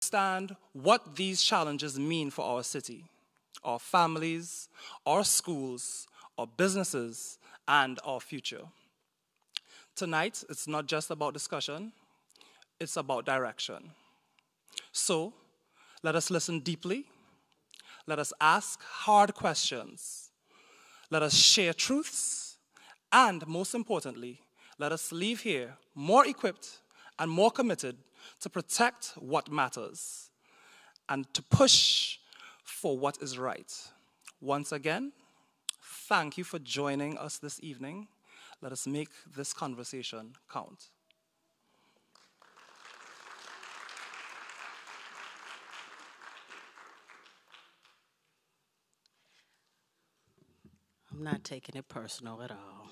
understand what these challenges mean for our city, our families, our schools, our businesses, and our future. Tonight, it's not just about discussion, it's about direction. So, let us listen deeply, let us ask hard questions, let us share truths, and most importantly, let us leave here more equipped and more committed to protect what matters and to push for what is right. Once again, thank you for joining us this evening. Let us make this conversation count. I'm not taking it personal at all.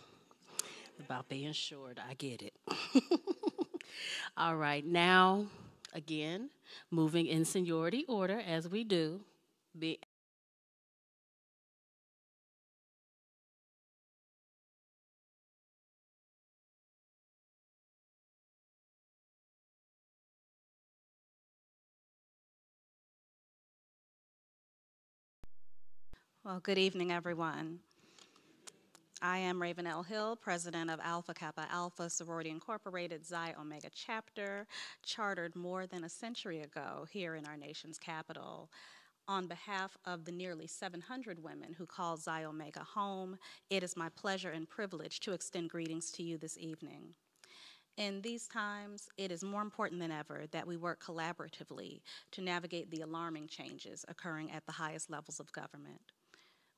About being short, I get it. All right, now, again, moving in seniority order as we do. Well, good evening, everyone. I am Raven L. Hill, president of Alpha Kappa Alpha Sorority Incorporated Xi Omega chapter, chartered more than a century ago here in our nation's capital. On behalf of the nearly 700 women who call Xi Omega home, it is my pleasure and privilege to extend greetings to you this evening. In these times, it is more important than ever that we work collaboratively to navigate the alarming changes occurring at the highest levels of government.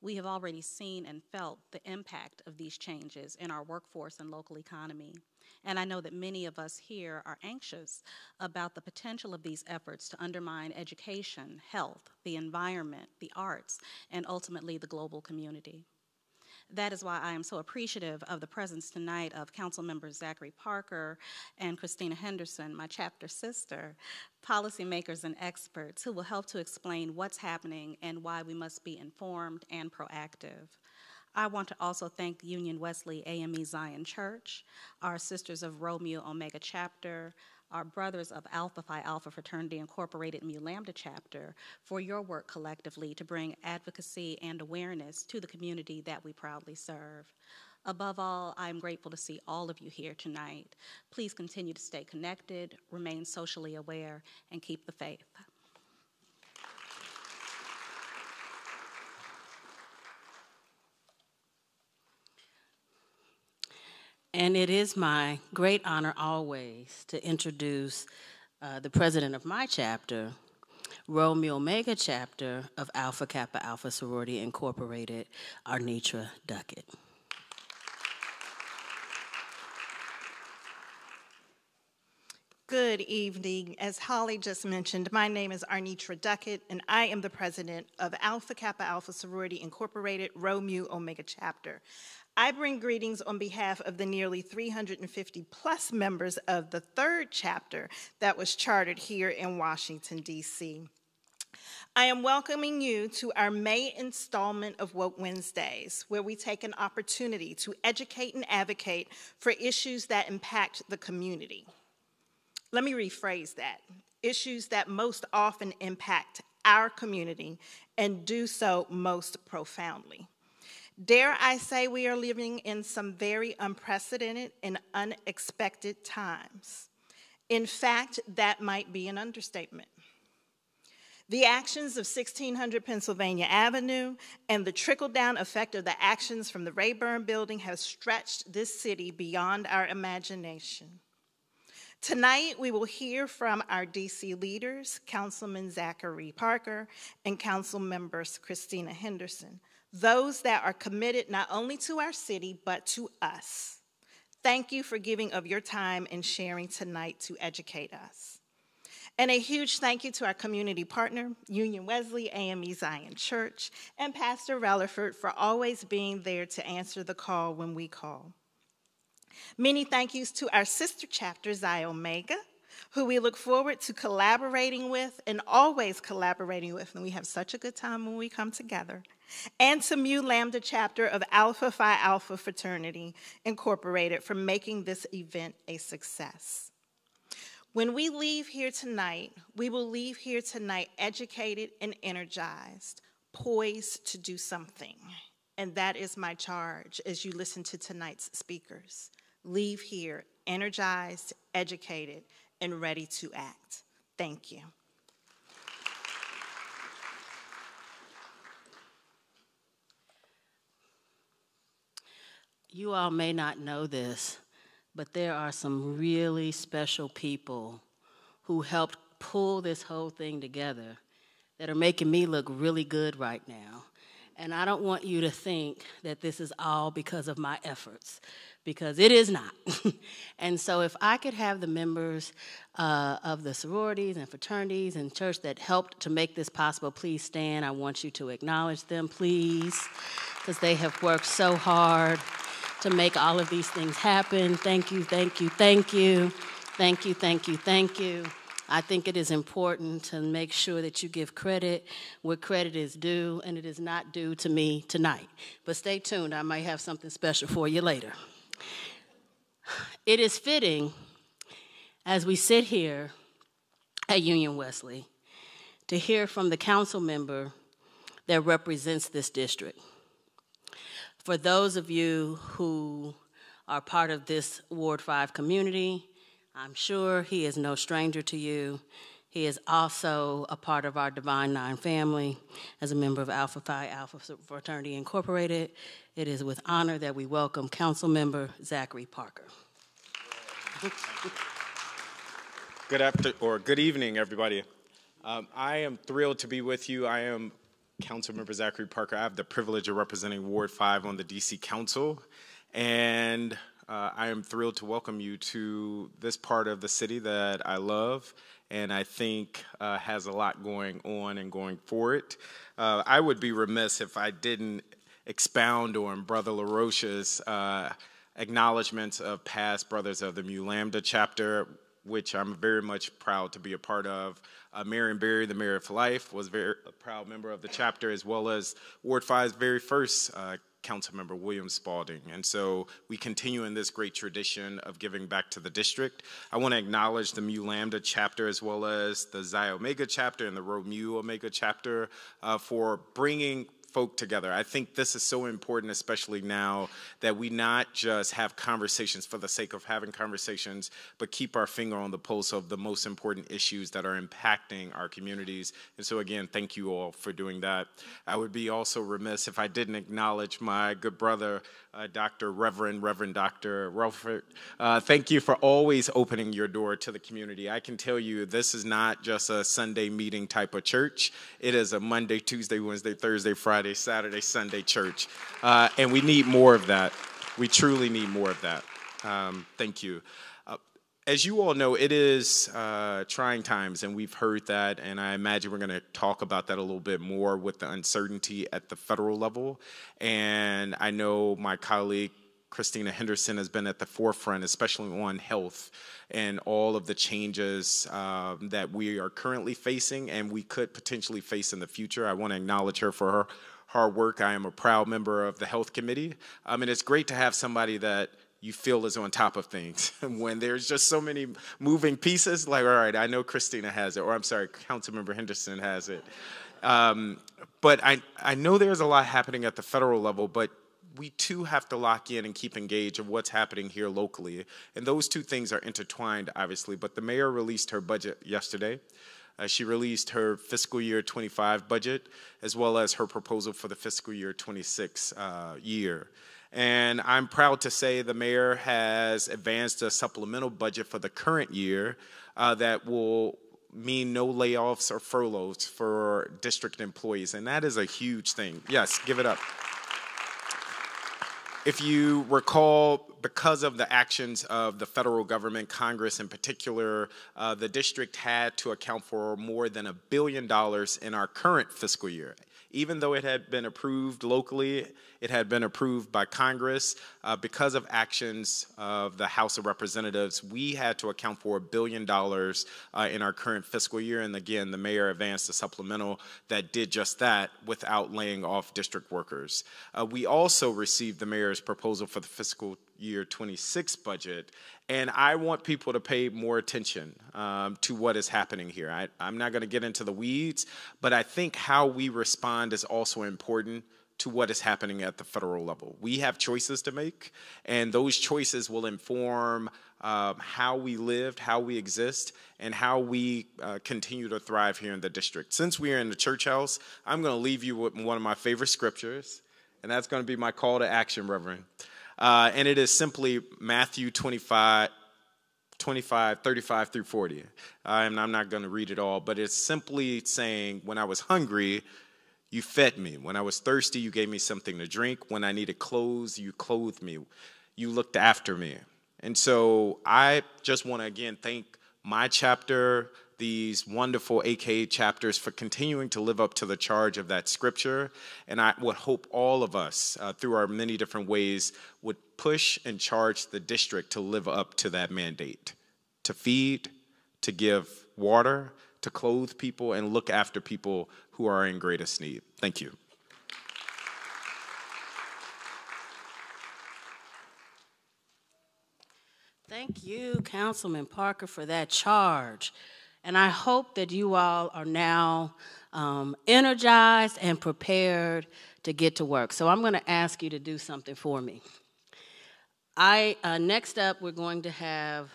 We have already seen and felt the impact of these changes in our workforce and local economy. And I know that many of us here are anxious about the potential of these efforts to undermine education, health, the environment, the arts, and ultimately the global community. That is why I am so appreciative of the presence tonight of Council Members Zachary Parker and Christina Henderson, my chapter sister, policymakers and experts who will help to explain what's happening and why we must be informed and proactive. I want to also thank Union Wesley AME Zion Church, our Sisters of Rho Mu Omega chapter, our Brothers of Alpha Phi Alpha Fraternity Incorporated Mu Lambda chapter for your work collectively to bring advocacy and awareness to the community that we proudly serve. Above all, I am grateful to see all of you here tonight. Please continue to stay connected, remain socially aware, and keep the faith. And it is my great honor always to introduce the president of my chapter, Rho Mu Omega chapter of Alpha Kappa Alpha Sorority Incorporated, Arnitra Duckett. Good evening. As Holly just mentioned, my name is Arnitra Duckett, and I am the president of Alpha Kappa Alpha Sorority Incorporated, Rho Mu Omega chapter. I bring greetings on behalf of the nearly 350 plus members of the third chapter that was chartered here in Washington, D.C. I am welcoming you to our May installment of Woke Wednesdays, where we take an opportunity to educate and advocate for issues that impact the community. Let me rephrase that. Issues that most often impact our community and do so most profoundly. Dare I say we are living in some very unprecedented and unexpected times. In fact, that might be an understatement. The actions of 1600 Pennsylvania Avenue and the trickle-down effect of the actions from the Rayburn building have stretched this city beyond our imagination. Tonight, we will hear from our DC leaders, Councilman Zachary Parker and Council members Christina Henderson, those that are committed not only to our city, but to us. Thank you for giving of your time and sharing tonight to educate us. And a huge thank you to our community partner, Union Wesley AME Zion Church, and Pastor Relaford for always being there to answer the call when we call. Many thank yous to our sister chapter, Xi Omega, who we look forward to collaborating with and always collaborating with, and we have such a good time when we come together, and to Mu Lambda chapter of Alpha Phi Alpha Fraternity Incorporated for making this event a success. When we leave here tonight, we will leave here tonight educated and energized, poised to do something. And that is my charge as you listen to tonight's speakers. Leave here energized, educated, and ready to act. Thank you. You all may not know this, but there are some really special people who helped pull this whole thing together that are making me look really good right now. And I don't want you to think that this is all because of my efforts, because it is not. And so if I could have the members of the sororities and fraternities and church that helped to make this possible, please stand. I want you to acknowledge them, please, because they have worked so hard to make all of these things happen. Thank you, thank you, thank you. Thank you, thank you, thank you. I think it is important to make sure that you give credit where credit is due, and it is not due to me tonight. But stay tuned, I might have something special for you later. It is fitting, as we sit here at Union Wesley, to hear from the council member that represents this district. For those of you who are part of this Ward 5 community, I'm sure he is no stranger to you. He is also a part of our Divine Nine family. As a member of Alpha Phi Alpha Fraternity Incorporated, it is with honor that we welcome Council Member Zachary Parker. Good evening, everybody. I am thrilled to be with you. I am Councilmember Zachary Parker. I have the privilege of representing Ward 5 on the DC Council, and I am thrilled to welcome you to this part of the city that I love and I think has a lot going on and going for it. I would be remiss if I didn't expound on Brother LaRoche's acknowledgments of past Brothers of the Mu Lambda chapter, which I'm very much proud to be a part of. Marion Berry, the Mayor of Life, was a proud member of the chapter, as well as Ward 5's very first Councilmember William Spalding. And so we continue in this great tradition of giving back to the district. I want to acknowledge the Mu Lambda chapter, as well as the Xi Omega chapter and the Rho Mu Omega chapter for bringing folk together. I think this is so important, especially now that we not just have conversations for the sake of having conversations, but keep our finger on the pulse of the most important issues that are impacting our communities. And so again, thank you all for doing that. I would be also remiss if I didn't acknowledge my good brother, Reverend Dr. Relford. Thank you for always opening your door to the community. I can tell you this is not just a Sunday meeting type of church. It is a Monday, Tuesday, Wednesday, Thursday, Friday, Saturday, Sunday church. And we need more of that. We truly need more of that. Thank you. As you all know, it is trying times, and we've heard that, and I imagine we're going to talk about that a little bit more with the uncertainty at the federal level. And I know my colleague, Christina Henderson, has been at the forefront, especially on health and all of the changes that we are currently facing and we could potentially face in the future. I want to acknowledge her for her hard work. I am a proud member of the Health Committee. And it's great to have somebody that you feel is on top of things. When there's just so many moving pieces, like, all right, I know Christina has it, or I'm sorry, Councilmember Henderson has it. But I know there's a lot happening at the federal level, but we too have to lock in and keep engaged of what's happening here locally. And those two things are intertwined, obviously. But the mayor released her budget yesterday. She released her fiscal year 25 budget, as well as her proposal for the fiscal year 26 year. And I'm proud to say the mayor has advanced a supplemental budget for the current year that will mean no layoffs or furloughs for district employees. And that is a huge thing. Yes, give it up. If you recall, because of the actions of the federal government, Congress in particular, the district had to account for more than $1 billion in our current fiscal year. Even though it had been approved locally, it had been approved by Congress. Because of actions of the House of Representatives, we had to account for $1 billion in our current fiscal year. And again, the mayor advanced a supplemental that did just that without laying off district workers. We also received the mayor's mayor's proposal for the fiscal year 26 budget, and I want people to pay more attention to what is happening here. I'm not going to get into the weeds, but I think how we respond is also important to what is happening at the federal level. We have choices to make, and those choices will inform how we lived, how we exist, and how we continue to thrive here in the district. Since we are in the church house, I'm going to leave you with one of my favorite scriptures, and that's going to be my call to action, Reverend. And it is simply Matthew 25, 35 through 40. And I'm not going to read it all, but it's simply saying, when I was hungry, you fed me. When I was thirsty, you gave me something to drink. When I needed clothes, you clothed me. You looked after me. And so I just want to, again, thank my chapter, these wonderful AKA chapters, for continuing to live up to the charge of that scripture. And I would hope all of us, through our many different ways, would push and charge the district to live up to that mandate, to feed, to give water, to clothe people, and look after people who are in greatest need. Thank you. Thank you, Councilman Parker, for that charge. And I hope that you all are now energized and prepared to get to work. So I'm going to ask you to do something for me. Next up, we're going to have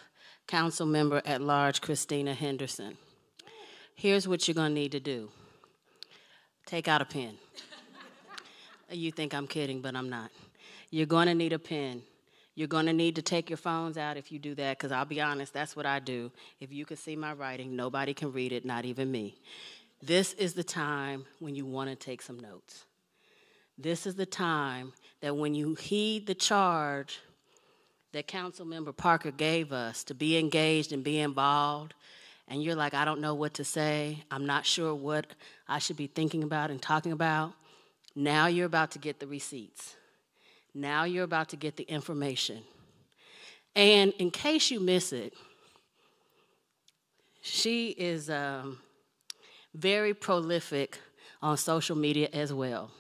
Council Member at Large Christina Henderson. Here's what you're going to need to do. Take out a pen. You think I'm kidding, but I'm not. You're going to need a pen. You're going to need to take your phones out if you do that, because I'll be honest, that's what I do. If you can see my writing, nobody can read it, not even me. This is the time when you want to take some notes. This is the time that when you heed the charge that Councilmember Parker gave us to be engaged and be involved, and you're like, I don't know what to say, I'm not sure what I should be thinking about and talking about, now you're about to get the receipts. Now you're about to get the information. And in case you miss it, she is very prolific on social media as well.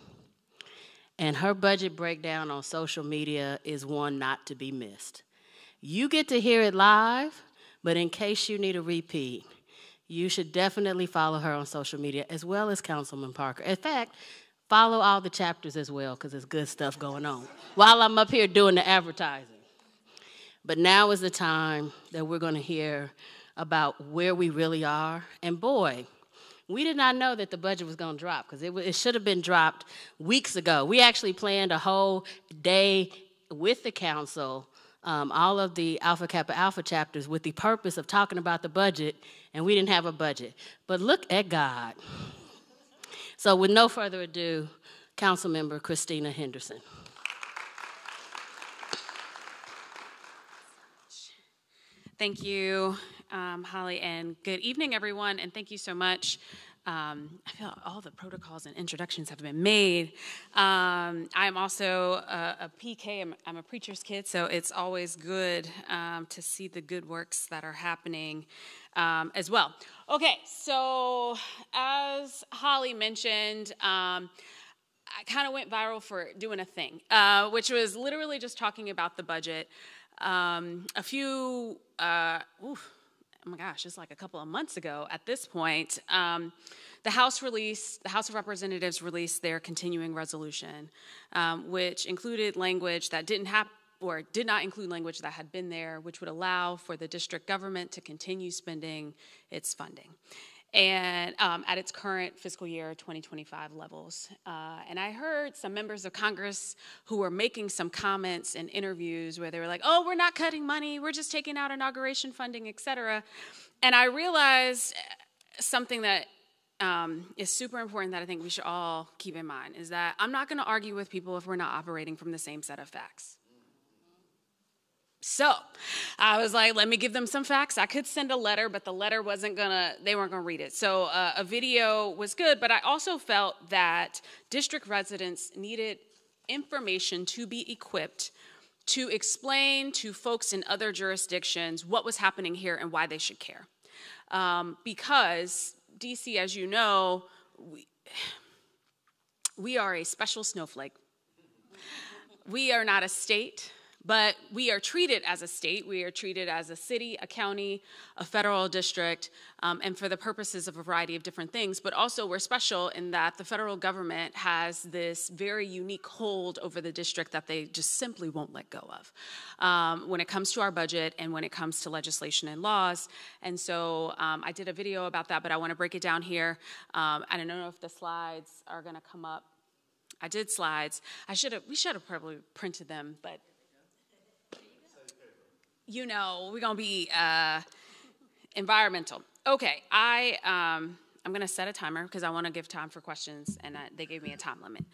And her budget breakdown on social media is one not to be missed. You get to hear it live, but in case you need a repeat, you should definitely follow her on social media as well as Councilman Parker. In fact, follow all the chapters as well, because there's good stuff going on while I'm up here doing the advertising. But now is the time that we're going to hear about where we really are. And boy, we did not know that the budget was going to drop, because it should have been dropped weeks ago. We actually planned a whole day with the council, all of the Alpha Kappa Alpha chapters, with the purpose of talking about the budget, and we didn't have a budget. But look at God. So with no further ado, Councilmember Christina Henderson. Thank you, Holly, and good evening, everyone, and thank you so much. I feel all the protocols and introductions have been made. I am also a PK, I'm a preacher's kid, so it's always good to see the good works that are happening as well. Okay, so as Holly mentioned, I kind of went viral for doing a thing, which was literally just talking about the budget. Oh my gosh, it's like a couple of months ago at this point, the House of Representatives released their continuing resolution, which included language that did not include language that had been there, which would allow for the district government to continue spending its funding and at its current fiscal year 2025 levels. And I heard some members of Congress who were making some comments in interviews where they were like, oh, we're not cutting money, we're just taking out inauguration funding, et cetera. And I realized something that is super important that I think we should all keep in mind, is that I'm not gonna argue with people if we're not operating from the same set of facts. So I was like, let me give them some facts. I could send a letter, but the letter they weren't gonna read it. So a video was good, but I also felt that district residents needed information to be equipped to explain to folks in other jurisdictions what was happening here and why they should care. Because DC, as you know, we are a special snowflake. we are not a state, but we are treated as a state. We are treated as a city, a county, a federal district, and for the purposes of a variety of different things. But also we're special in that the federal government has this very unique hold over the district that they just simply won't let go of when it comes to our budget and when it comes to legislation and laws. And so I did a video about that, but I want to break it down here. I don't know if the slides are going to come up. I did slides. We should have probably printed them, but you know, we're going to be environmental. Okay, I'm going to set a timer because I want to give time for questions, and they gave me a time limit.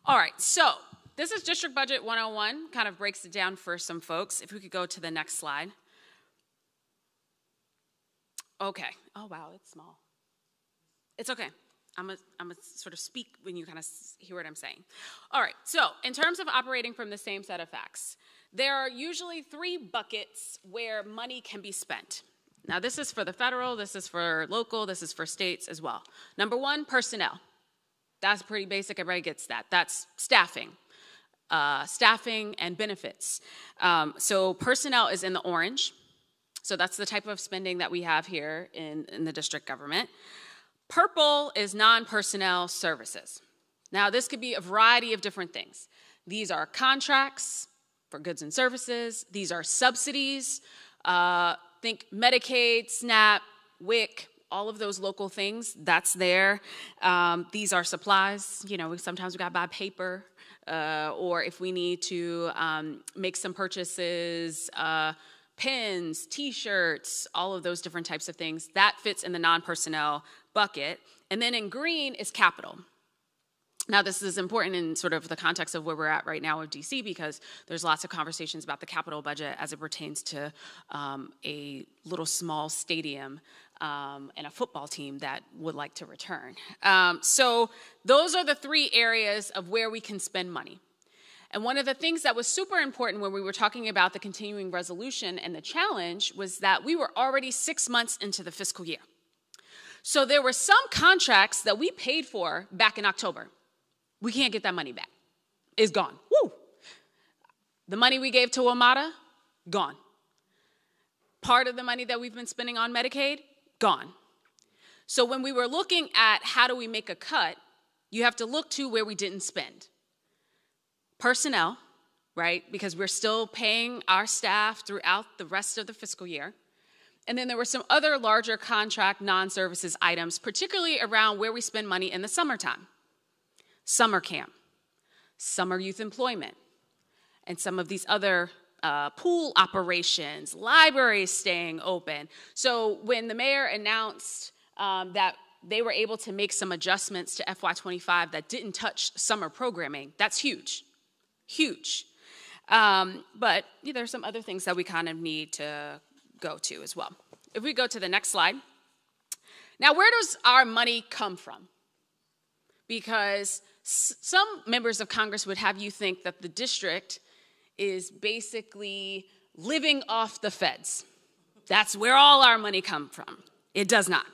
All right, so this is District Budget 101, kind of breaks it down for some folks. If we could go to the next slide. Okay. Oh, wow, it's small. It's okay. I'm gonna sort of speak when you kind of hear what I'm saying. All right, so in terms of operating from the same set of facts, there are usually 3 buckets where money can be spent. Now, this is for the federal, this is for local, this is for states as well. Number 1, personnel. That's pretty basic, everybody gets that. That's staffing. Staffing and benefits. So personnel is in the orange. So that's the type of spending that we have here in the district government. Purple is non-personnel services. Now, this could be a variety of different things. These are contracts for goods and services. These are subsidies. Think Medicaid, SNAP, WIC, all of those local things, that's there. These are supplies. You know, sometimes we got to buy paper, or if we need to make some purchases, pens, T-shirts, all of those different types of things. That fits in the non-personnel bucket. And then in green is capital. Now, this is important in sort of the context of where we're at right now with DC, because there's lots of conversations about the capital budget as it pertains to a little small stadium and a football team that would like to return. So those are the 3 areas of where we can spend money. And one of the things that was super important when we were talking about the continuing resolution and the challenge was that we were already 6 months into the fiscal year. So there were some contracts that we paid for back in October. We can't get that money back. It's gone. Woo! The money we gave to WMATA, gone. Part of the money that we've been spending on Medicaid, gone. So when we were looking at how do we make a cut, you have to look to where we didn't spend. Personnel, right? Because we're still paying our staff throughout the rest of the fiscal year. And then there were some other larger contract non-services items, particularly around where we spend money in the summertime. Summer camp, summer youth employment, and some of these other pool operations, libraries staying open. So when the mayor announced that they were able to make some adjustments to FY25 that didn't touch summer programming, that's huge, huge. But there's some other things that we kind of need to go to as well. If we go to the next slide. Now, where does our money come from? Because some members of Congress would have you think that the district is basically living off the feds. That's where all our money comes from. It does not.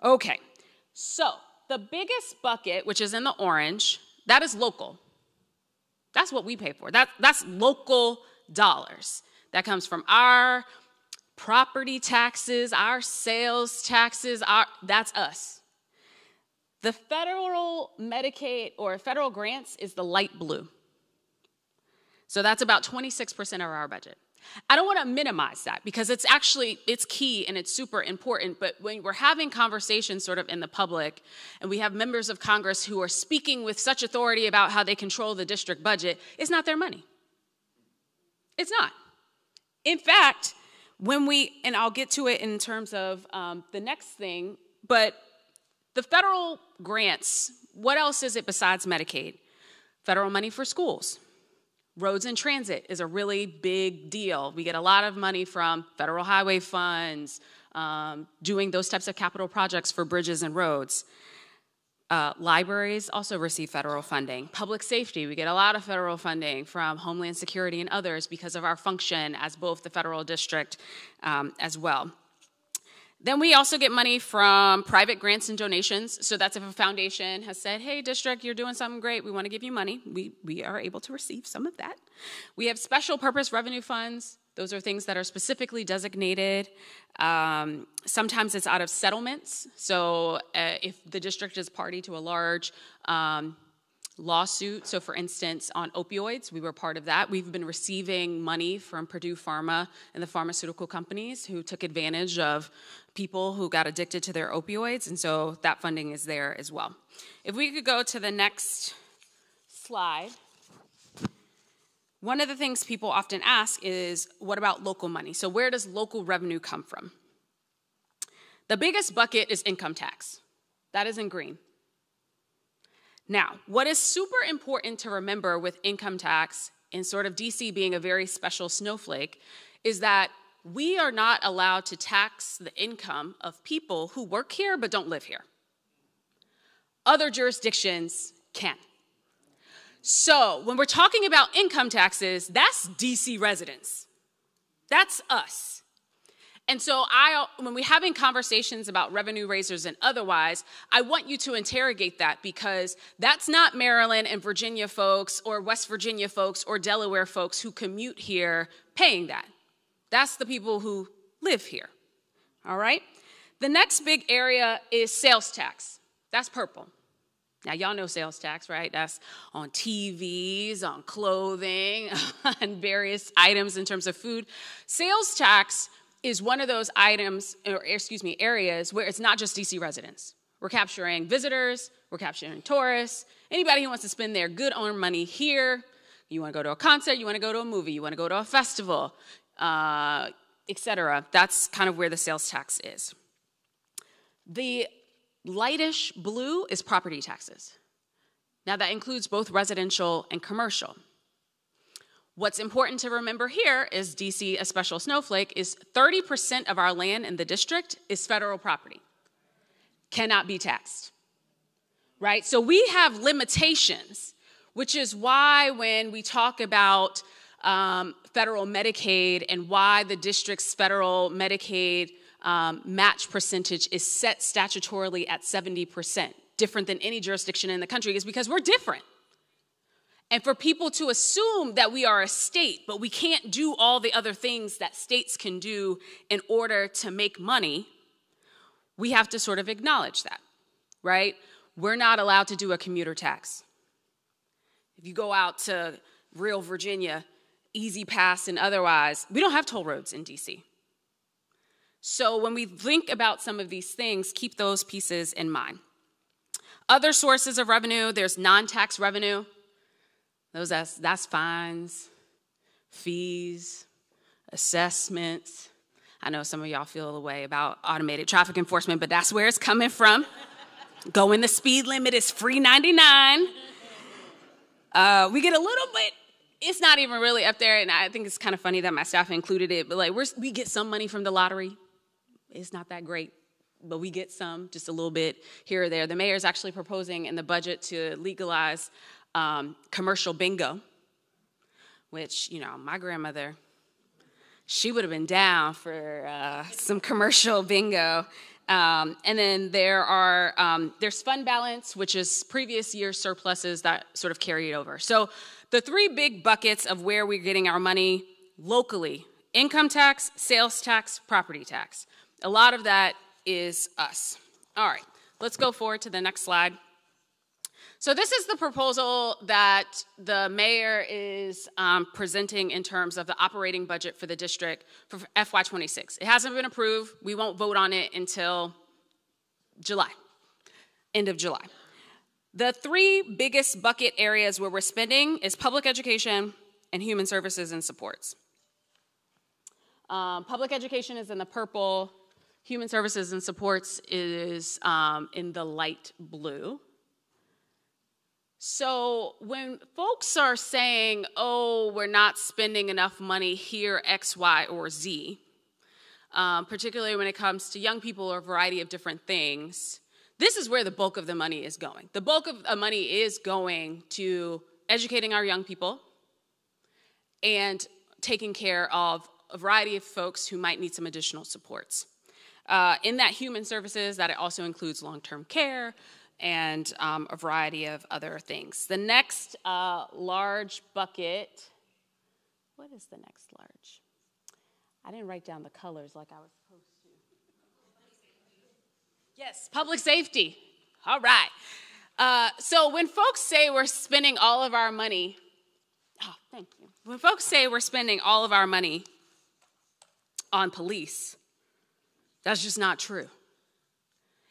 Okay, so the biggest bucket, which is in the orange, that is local. That's what we pay for. That's local dollars. That comes from our property taxes, our sales taxes, that's us. The federal Medicaid or federal grants is the light blue. So that's about 26% of our budget. I don't want to minimize that because it's key and it's super important, but when we're having conversations sort of in the public and we have members of Congress who are speaking with such authority about how they control the district budget, it's not their money. It's not. In fact, and I'll get to it in terms of the next thing, but the federal grants, what else is it besides Medicaid? Federal money for schools. Roads and transit is a really big deal. We get a lot of money from federal highway funds, doing those types of capital projects for bridges and roads. Libraries also receive federal funding. Public safety, we get a lot of federal funding from Homeland Security and others because of our function as both the federal district as well. Then we also get money from private grants and donations. So that's if a foundation has said, hey, district, you're doing something great. We want to give you money. We are able to receive some of that. We have special purpose revenue funds. Those are things that are specifically designated. Sometimes it's out of settlements. So if the district is party to a large lawsuit, so for instance, on opioids, we were part of that. We've been receiving money from Purdue Pharma and the pharmaceutical companies who took advantage of people who got addicted to their opioids, and so that funding is there as well. If we could go to the next slide. One of the things people often ask is, what about local money? So where does local revenue come from? The biggest bucket is income tax. That is in green. Now, what is super important to remember with income tax, and sort of DC being a very special snowflake, is that we are not allowed to tax the income of people who work here but don't live here. Other jurisdictions can. So when we're talking about income taxes, that's DC residents. That's us. And so when we're having conversations about revenue raisers and otherwise, I want you to interrogate that, because that's not Maryland and Virginia folks or West Virginia folks or Delaware folks who commute here paying that. That's the people who live here, all right? The next big area is sales tax. That's purple. Now, y'all know sales tax, right? That's on TVs, on clothing, on various items in terms of food. Sales tax is one of those items, or excuse me, areas where it's not just DC residents. We're capturing visitors, we're capturing tourists, anybody who wants to spend their good-earned money here. You want to go to a concert, you want to go to a movie, you want to go to a festival, etc. That's kind of where the sales tax is. The lightish blue is property taxes. Now that includes both residential and commercial. What's important to remember here is DC, a special snowflake, is 30% of our land in the district is federal property. Cannot be taxed, right? So we have limitations, which is why when we talk about federal Medicaid and why the district's federal Medicaid match percentage is set statutorily at 70%, different than any jurisdiction in the country, is because we're different. And for people to assume that we are a state, but we can't do all the other things that states can do in order to make money, we have to sort of acknowledge that, right? We're not allowed to do a commuter tax. If you go out to real Virginia, Easy Pass and otherwise, we don't have toll roads in DC. So when we think about some of these things, keep those pieces in mind. Other sources of revenue, there's non-tax revenue. That's fines, fees, assessments. I know some of y'all feel the way about automated traffic enforcement, but that's where it's coming from. Going the speed limit is free 99. We get a little bit, it's not even really up there, and I think it's kind of funny that my staff included it, but like we get some money from the lottery. It's not that great, but we get some, just a little bit here or there. The mayor is actually proposing in the budget to legalize commercial bingo, which, you know, my grandmother, she would have been down for some commercial bingo. And then there's fund balance, which is previous year surpluses that sort of carry it over. So the three big buckets of where we're getting our money locally: income tax, sales tax, property tax. A lot of that is us. All right, let's go forward to the next slide. So this is the proposal that the mayor is presenting in terms of the operating budget for the district for FY26. It hasn't been approved. We won't vote on it until July, end of July. The three biggest bucket areas where we're spending is public education and human services and supports. Public education is in the purple. Human services and supports is in the light blue. So when folks are saying, oh, we're not spending enough money here, X, Y, or Z, particularly when it comes to young people or a variety of different things, this is where the bulk of the money is going. The bulk of the money is going to educating our young people and taking care of a variety of folks who might need some additional supports. In that human services, that it also includes long-term care and a variety of other things. The next large bucket, what is the next large? I didn't write down the colors like I was supposed to. Yes, public safety. All right. So when folks say we're spending all of our money, thank you. When folks say we're spending all of our money on police, that's just not true.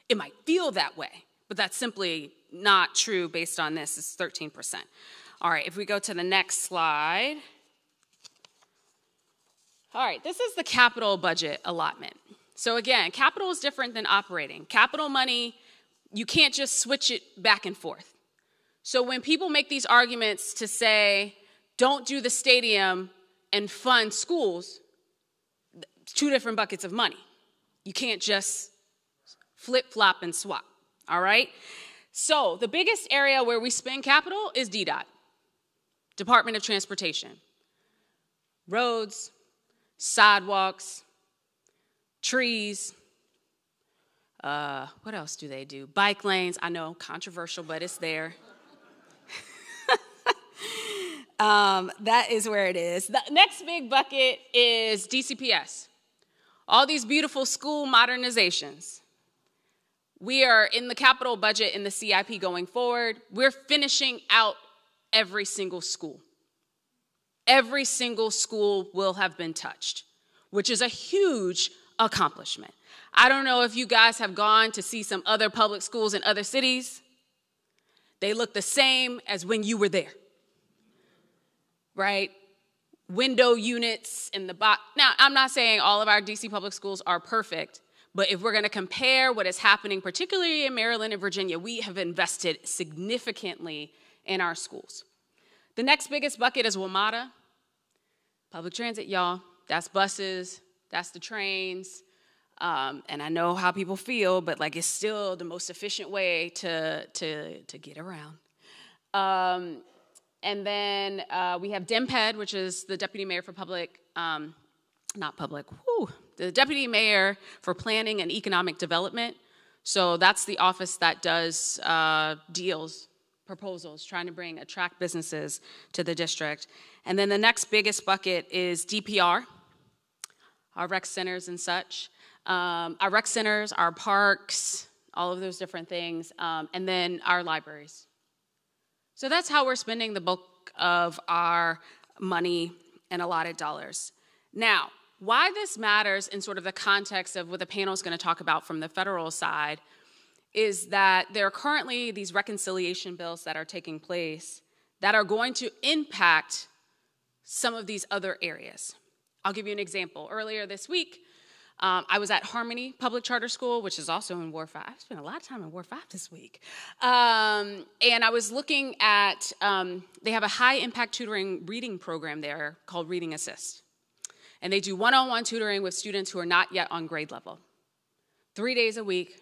It might feel that way, but that's simply not true based on this. It's 13%. All right, if we go to the next slide. All right, this is the capital budget allotment. So again, capital is different than operating. Capital money, you can't just switch it back and forth. So when people make these arguments to say, don't do the stadium and fund schools, two different buckets of money. You can't just flip-flop and swap, all right? So the biggest area where we spend capital is DDOT, Department of Transportation. Roads, sidewalks, trees, what else do they do? Bike lanes, I know, controversial, but it's there. That is where it is. The next big bucket is DCPS. All these beautiful school modernizations. We are in the capital budget in the CIP going forward. We're finishing out every single school. Every single school will have been touched, which is a huge accomplishment. I don't know if you guys have gone to see some other public schools in other cities. They look the same as when you were there, right? Window units in the box. Now, I'm not saying all of our DC public schools are perfect, but if we're going to compare what is happening, particularly in Maryland and Virginia, we have invested significantly in our schools. The next biggest bucket is WMATA. Public transit, y'all. That's buses, that's the trains. And I know how people feel, but like it's still the most efficient way to get around. And then we have DMPED, which is the Deputy Mayor for the Deputy Mayor for Planning and Economic Development. So that's the office that does deals, proposals, trying to attract businesses to the district. And then the next biggest bucket is DPR, our rec centers and such. Our rec centers, our parks, all of those different things, and then our libraries. So that's how we're spending the bulk of our money and allotted dollars. Now, why this matters in sort of the context of what the panel is going to talk about from the federal side is that there are currently these reconciliation bills that are taking place that are going to impact some of these other areas. I'll give you an example. Earlier this week, I was at Harmony Public Charter School, which is also in Ward 5. I spent a lot of time in Ward 5 this week. And I was looking at, they have a high-impact tutoring reading program there called Reading Assist. And they do one-on-one tutoring with students who are not yet on grade level. 3 days a week,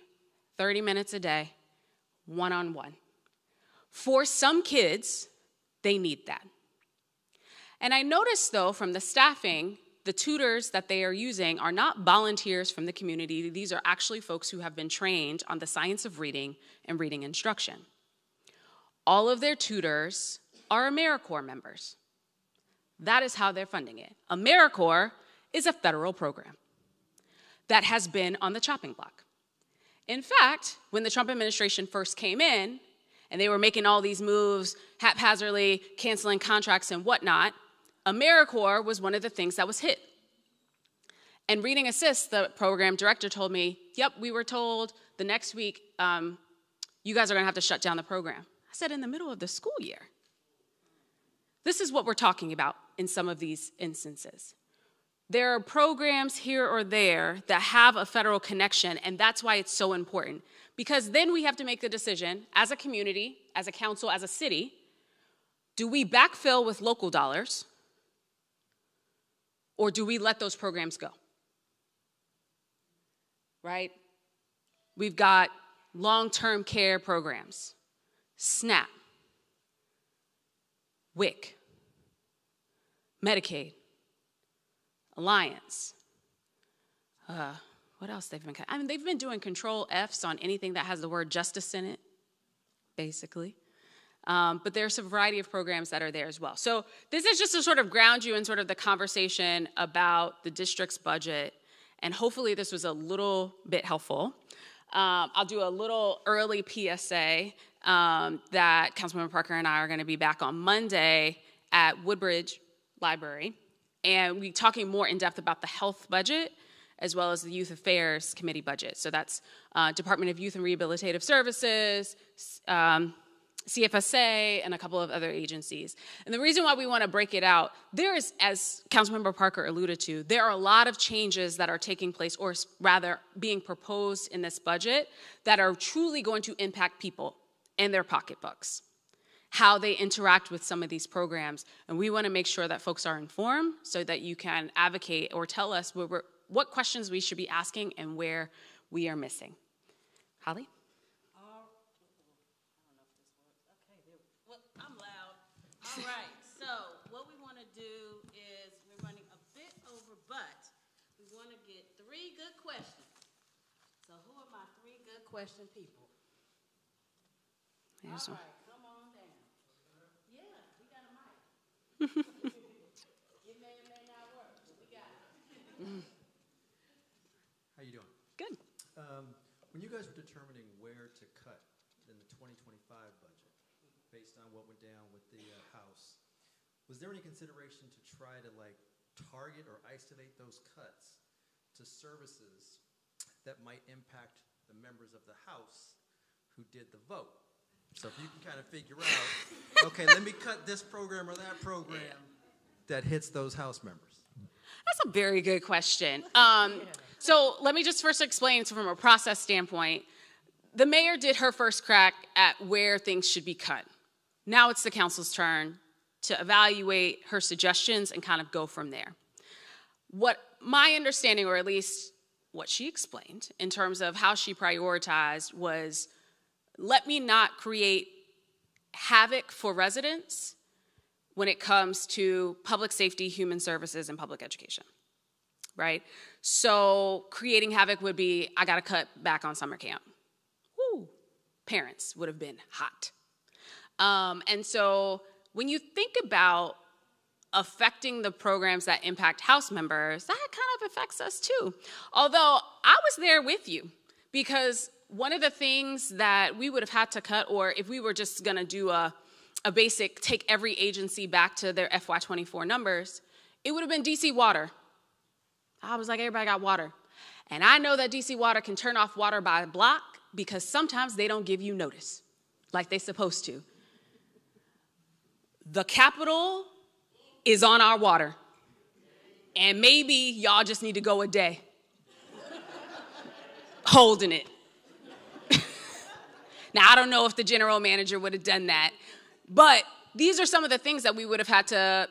30 minutes a day, one-on-one. For some kids, they need that. And I noticed, though, from the staffing, the tutors that they are using are not volunteers from the community. These are actually folks who have been trained on the science of reading and reading instruction. All of their tutors are AmeriCorps members. That is how they're funding it. AmeriCorps is a federal program that has been on the chopping block. In fact, when the Trump administration first came in, and they were making all these moves, haphazardly canceling contracts and whatnot, AmeriCorps was one of the things that was hit. And Reading Assist, the program director told me, yep, we were told the next week, you guys are going to have to shut down the program. I said, in the middle of the school year. This is what we're talking about in some of these instances. There are programs here or there that have a federal connection, and that's why it's so important. Because then we have to make the decision, as a community, as a council, as a city, do we backfill with local dollars, or do we let those programs go? Right? We've got long-term care programs, SNAP, WIC, Medicaid, Alliance, what else they've been cutting? I mean, they've been doing control Fs on anything that has the word justice in it, basically. But there's a variety of programs that are there as well. So this is just to sort of ground you in sort of the conversation about the district's budget, and hopefully this was a little bit helpful. I'll do a little early PSA that Councilmember Parker and I are going to be back on Monday at Woodbridge Library, and we'll be talking more in depth about the health budget as well as the Youth Affairs Committee budget. So that's Department of Youth and Rehabilitative Services, CFSA, and a couple of other agencies. And the reason why we want to break it out, there is, as Councilmember Parker alluded to, there are a lot of changes that are taking place, or rather being proposed in this budget, that are truly going to impact people and their pocketbooks, how they interact with some of these programs. And we want to make sure that folks are informed so that you can advocate or tell us what questions we should be asking and where we are missing. Holly? All right, so what we want to do is, we're running a bit over, but we want to get 3 good questions. So who are my 3 good question people? There's all right, come on down. Yeah, we got a mic. It may or may not work, but we got it. How you doing? Good. When you guys were determining where to cut in the 2025 budget, based on what went down with the House, was there any consideration to try to target or isolate those cuts to services that might impact the members of the House who did the vote? So if you can kind of figure out, okay, let me cut this program or that program that hits those House members. That's a very good question. So let me just first explain, so from a process standpoint, the mayor did her first crack at where things should be cut. Now it's the council's turn to evaluate her suggestions and kind of go from there. What my understanding, or at least what she explained in terms of how she prioritized, was let me not create havoc for residents when it comes to public safety, human services, and public education, right? So creating havoc would be, I gotta cut back on summer camp. Woo, parents would have been hot. And so when you think about affecting the programs that impact House members, that kind of affects us too. Although I was there with you, because one of the things that we would have had to cut, or if we were just gonna do a basic take every agency back to their FY24 numbers, it would have been DC Water. I was like, everybody got water. And I know that DC Water can turn off water by a block because sometimes they don't give you notice like they're supposed to. The Capitol is on our water. And maybe y'all just need to go a day holding it. Now, I don't know if the general manager would have done that, but these are some of the things that we would have had to,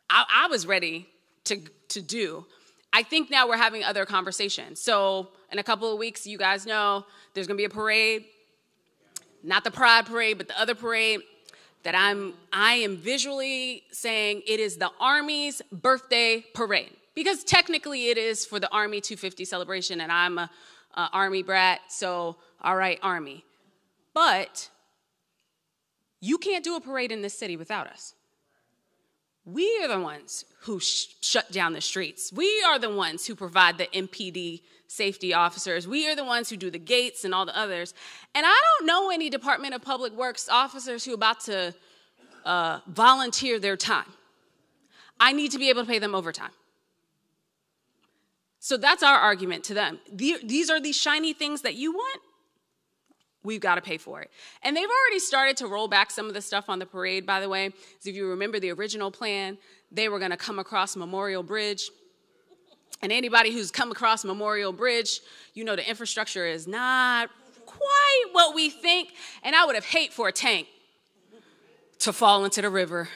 I was ready to do. I think now we're having other conversations. So in a couple of weeks, you guys know there's gonna be a parade, not the Pride Parade, but the other parade that I am visually saying it is the Army's birthday parade. Because technically it is for the Army 250 celebration, and I'm a Army brat, so all right, Army. But you can't do a parade in this city without us. We are the ones who shut down the streets. We are the ones who provide the MPD safety officers. We are the ones who do the gates and all the others. And I don't know any Department of Public Works officers who are about to volunteer their time. I need to be able to pay them overtime. So that's our argument to them. These are these shiny things that you want. We've got to pay for it. And they've already started to roll back some of the stuff on the parade, by the way. So if you remember the original plan, they were going to come across Memorial Bridge. And anybody who's come across Memorial Bridge, you know the infrastructure is not quite what we think. And I would have hated for a tank to fall into the river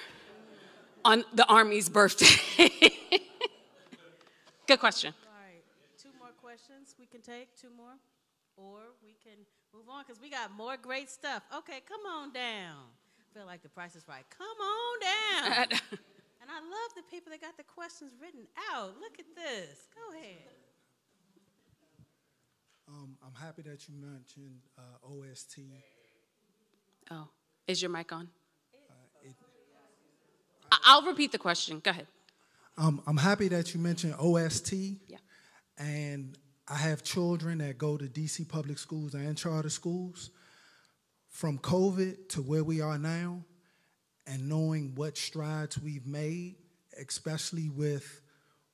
on the Army's birthday. Good question. All right, 2 more questions we can take, 2 more, or we can move on because we got more great stuff. Okay, come on down. I feel like the price is right. Come on down. And I love the people that got the questions written out. Look at this. Go ahead. I'm happy that you mentioned OST. Oh, is your mic on? I'll repeat the question. Go ahead. I'm happy that you mentioned OST. Yeah. And I have children that go to DC public schools and charter schools. From COVID to where we are now, and knowing what strides we've made, especially with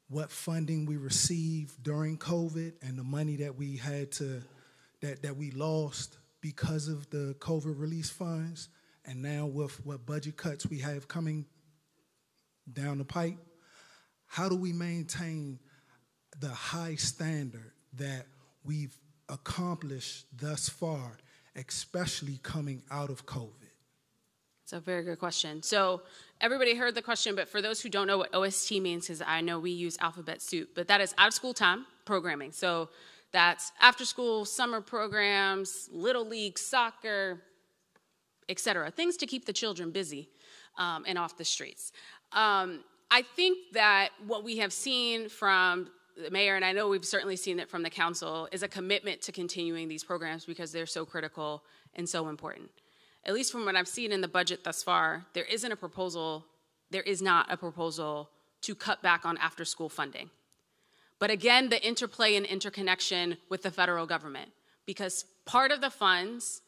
what funding we received during COVID and the money that we had to, that we lost because of the COVID release funds, and now with what budget cuts we have coming down the pipe, how do we maintain the high standard that we've accomplished thus far, especially coming out of COVID? It's a very good question. So everybody heard the question, but for those who don't know what OST means, because I know we use alphabet soup, but that is out-of-school time programming. So that's after-school, summer programs, Little League, soccer, et cetera, things to keep the children busy and off the streets. I think that what we have seen from the mayor, and I know we've certainly seen it from the council, is a commitment to continuing these programs because they're so critical and so important. At least from what I've seen in the budget thus far, there is not a proposal to cut back on after-school funding. But again, the interplay and interconnection with the federal government, because part of the funds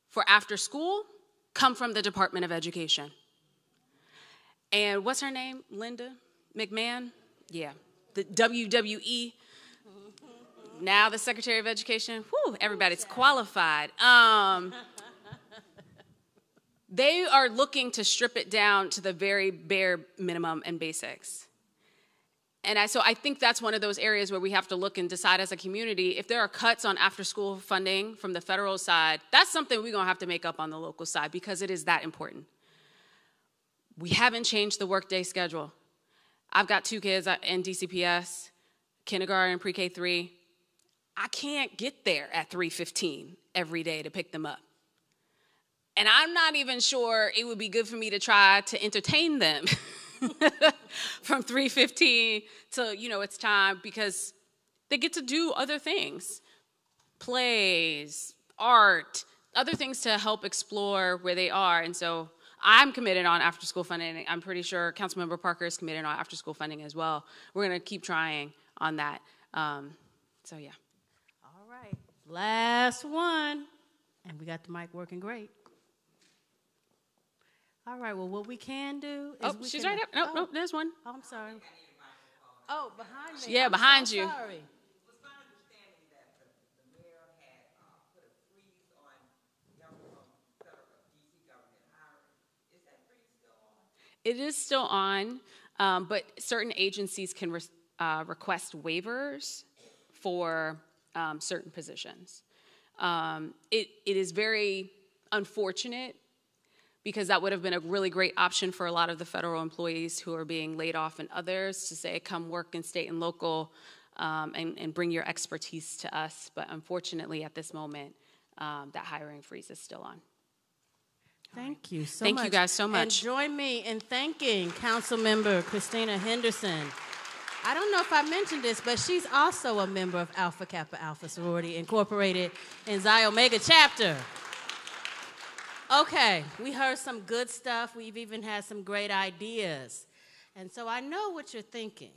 for after-school come from the Department of Education. And what's her name? Linda McMahon? Yeah, the WWE. Now the Secretary of Education. Whew, everybody's qualified. They are looking to strip it down to the very bare minimum and basics. And so I think that's one of those areas where we have to look and decide as a community, if there are cuts on after-school funding from the federal side, that's something we're going to have to make up on the local side because it is that important. We haven't changed the workday schedule. I've got 2 kids in DCPS, kindergarten, pre-K 3. I can't get there at 3:15 every day to pick them up. And I'm not even sure it would be good for me to try to entertain them from 3:15 till, it's time, because they get to do other things, plays, art, other things to help explore where they are. And so I'm committed on after-school funding. I'm pretty sure Councilmember Parker is committed on after-school funding as well. We're going to keep trying on that. So, yeah. All right. Last one. And we got the mic working great. All right, well, what we can do is she's right up. No, there's one. Oh, I'm sorry. Oh, behind me. Yeah, behind you. Sorry. It was my understanding that the mayor had put a freeze on federal DC government hiring. Is that freeze still on? It is still on, but certain agencies can request waivers for certain positions. It is very unfortunate, because that would have been a really great option for a lot of the federal employees who are being laid off and others to say, come work in state and local and bring your expertise to us. But unfortunately, at this moment, that hiring freeze is still on. Thank you so much. Thank you guys so much. And join me in thanking Councilmember Christina Henderson. I don't know if I mentioned this, but she's also a member of Alpha Kappa Alpha Sorority Incorporated in Xi Omega chapter. Okay, we heard some good stuff. We've even had some great ideas. And so I know what you're thinking.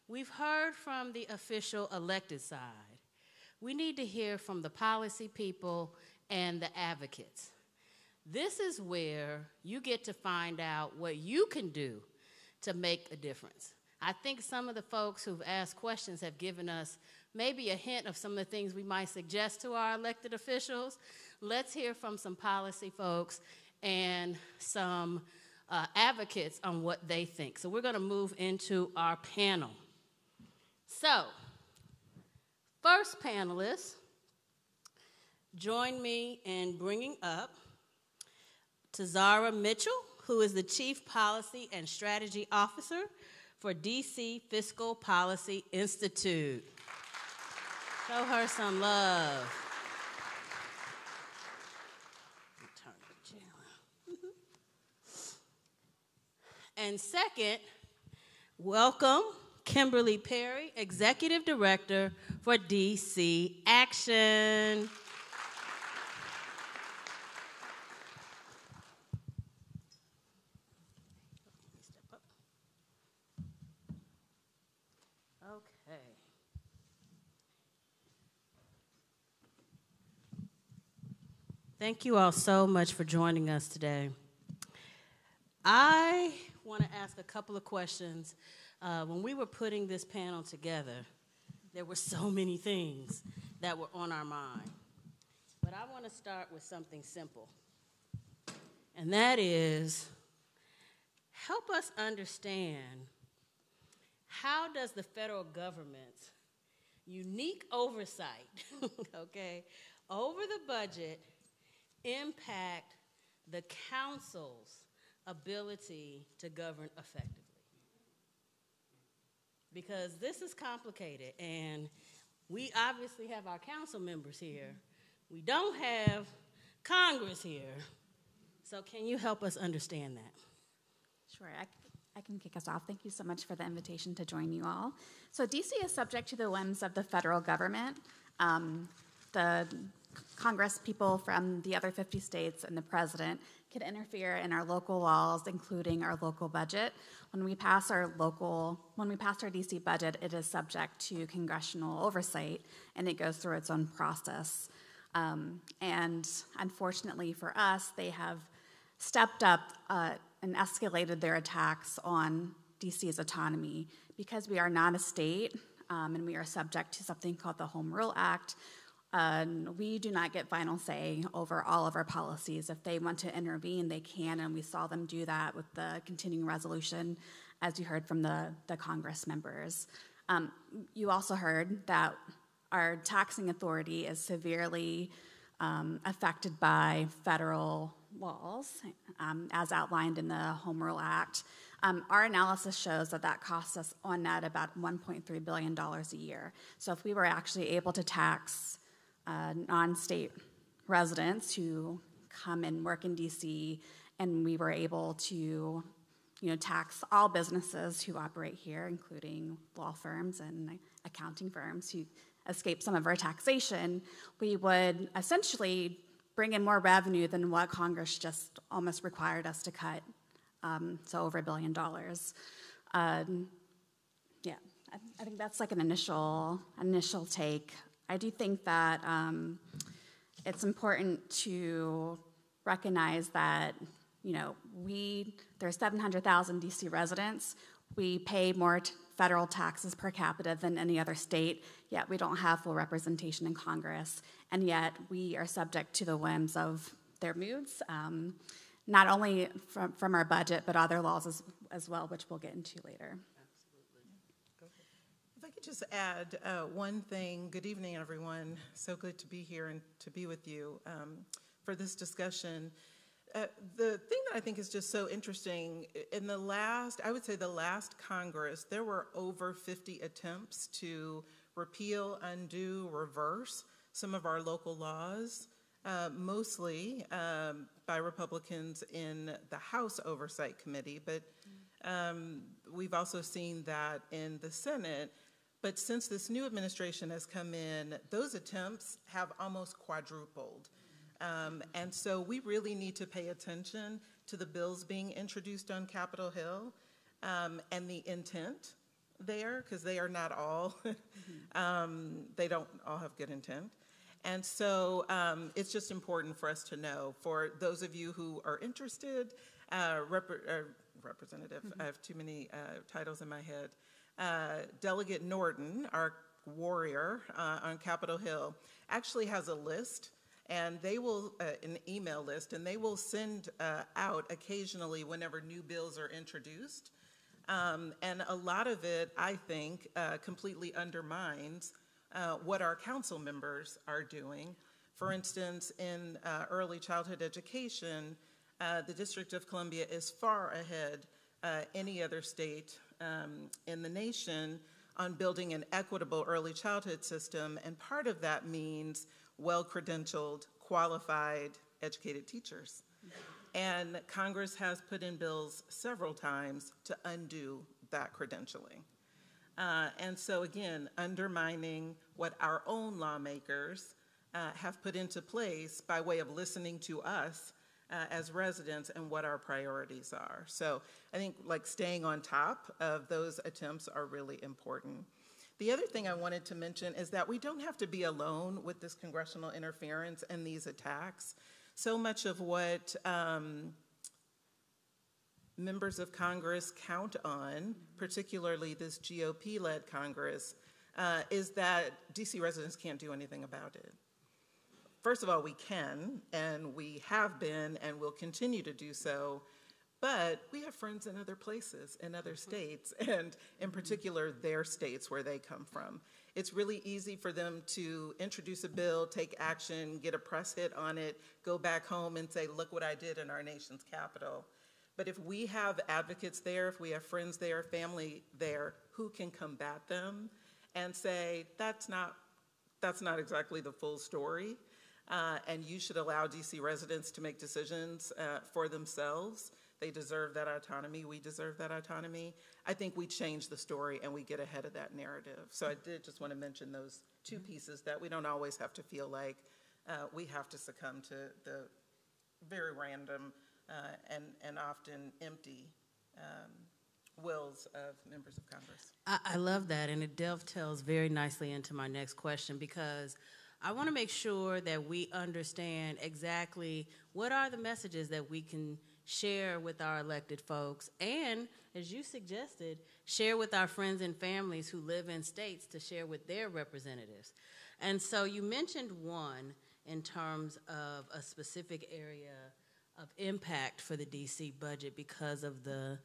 We've heard from the official elected side. We need to hear from the policy people and the advocates. This is where you get to find out what you can do to make a difference. I think some of the folks who've asked questions have given us maybe a hint of some of the things we might suggest to our elected officials. Let's hear from some policy folks and some advocates on what they think. So we're going to move into our panel. So, first panelist, join me in bringing up Tazara Mitchell, who is the Chief Policy and Strategy Officer for DC Fiscal Policy Institute. Show her some love. And second, welcome Kimberly Perry, Executive Director for DC Action. Okay. Thank you all so much for joining us today. I want to ask a couple of questions. When we were putting this panel together, there were so many things that were on our mind. But I want to start with something simple, and that is, help us understand, how does the federal government's unique oversight, okay, over the budget impact the council's ability to govern effectively? Because this is complicated, and we obviously have our council members here. We don't have Congress here. So can you help us understand that? Sure, I can kick us off. Thank you so much for the invitation to join you all. So DC is subject to the whims of the federal government. The Congress, people from the other 50 states, and the president can interfere in our local laws, including our local budget. When we pass our DC budget, it is subject to congressional oversight, and it goes through its own process. And unfortunately for us, they have stepped up and escalated their attacks on DC's autonomy. Because we are not a state, and we are subject to something called the Home Rule Act, we do not get final say over all of our policies. If they want to intervene, they can, and we saw them do that with the continuing resolution, as you heard from the Congress members. You also heard that our taxing authority is severely affected by federal laws, as outlined in the Home Rule Act. Our analysis shows that that costs us on net about $1.3 billion a year. So if we were actually able to tax non-state residents who come and work in DC, and we were able to, tax all businesses who operate here, including law firms and accounting firms who escape some of our taxation, we would essentially bring in more revenue than what Congress just almost required us to cut, so over $1 billion. Yeah, I think that's like an initial take. I do think that it's important to recognize that, there's 700,000 DC residents. We pay more federal taxes per capita than any other state, yet we don't have full representation in Congress, and yet we are subject to the whims of their moods, not only from our budget, but other laws as well, which we'll get into later. If I could just add one thing. Good evening, everyone. So good to be here and to be with you for this discussion. The thing that I think is just so interesting, in the last Congress, there were over 50 attempts to repeal, undo, reverse some of our local laws, mostly by Republicans in the House Oversight Committee, but we've also seen that in the Senate. But since this new administration has come in, those attempts have almost quadrupled. And so we really need to pay attention to the bills being introduced on Capitol Hill and the intent there, because they are not all, they don't all have good intent. And so it's just important for us to know. For those of you who are interested, Representative, I have too many titles in my head, Delegate Norton, our warrior on Capitol Hill, actually has a list, and they will, an email list, and they will send out occasionally whenever new bills are introduced. And a lot of it, I think, completely undermines what our council members are doing. For instance, in early childhood education, the District of Columbia is far ahead any other state in the nation on building an equitable early childhood system, and part of that means well-credentialed, qualified, educated teachers. And Congress has put in bills several times to undo that credentialing. And so again, undermining what our own lawmakers have put into place by way of listening to us as residents and what our priorities are. So I think like staying on top of those attempts are really important. The other thing I wanted to mention is that we don't have to be alone with this congressional interference and these attacks. So much of what members of Congress count on, particularly this GOP-led Congress, is that DC residents can't do anything about it. First of all, we can, and we have been, and will continue to do so, but we have friends in other places, in other states, and in particular, their states where they come from. It's really easy for them to introduce a bill, take action, get a press hit on it, go back home and say, look what I did in our nation's capital. But if we have advocates there, if we have friends there, family there, who can combat them and say, that's not exactly the full story, and you should allow DC residents to make decisions for themselves. They deserve that autonomy. We deserve that autonomy. I think we change the story and we get ahead of that narrative. So I did just want to mention those two pieces, that we don't always have to feel like we have to succumb to the very random and often empty wills of members of Congress. I love that, and it dovetails very nicely into my next question, because I want to make sure that we understand exactly what are the messages that we can share with our elected folks, and, as you suggested, share with our friends and families who live in states to share with their representatives. And so you mentioned one in terms of a specific area of impact for the DC budget because of the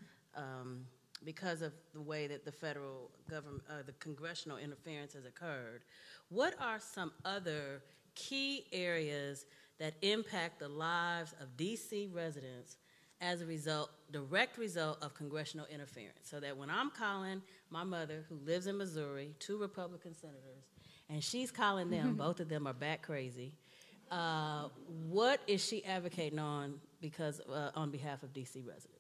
way that the federal government, the congressional interference has occurred. What are some other key areas that impact the lives of DC residents as a result, direct result of congressional interference? So that when I'm calling my mother, who lives in Missouri, 2 Republican senators, and she's calling them, both of them are bat crazy, what is she advocating on on behalf of DC residents?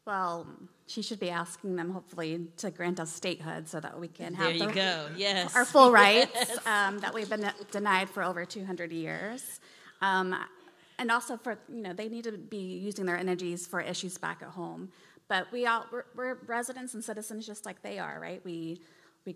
Well, she should be asking them, hopefully, to grant us statehood so that we can have Yes. our full rights that we've been denied for over 200 years. And also for, they need to be using their energies for issues back at home. But we're residents and citizens just like they are, right? We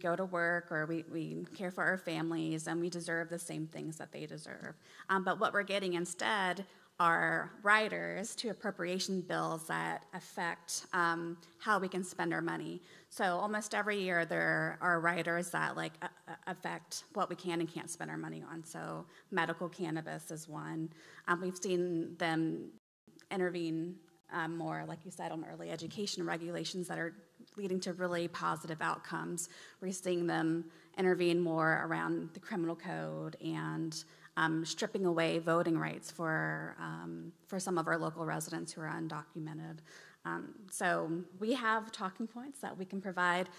go to work, or we care for our families, and we deserve the same things that they deserve. But what we're getting instead are riders to appropriation bills that affect how we can spend our money. So almost every year there are riders that affect what we can and can't spend our money on. So medical cannabis is one. We've seen them intervene more, like you said, on early education regulations that are leading to really positive outcomes. We're seeing them intervene more around the criminal code and stripping away voting rights for some of our local residents who are undocumented. So we have talking points that we can provide.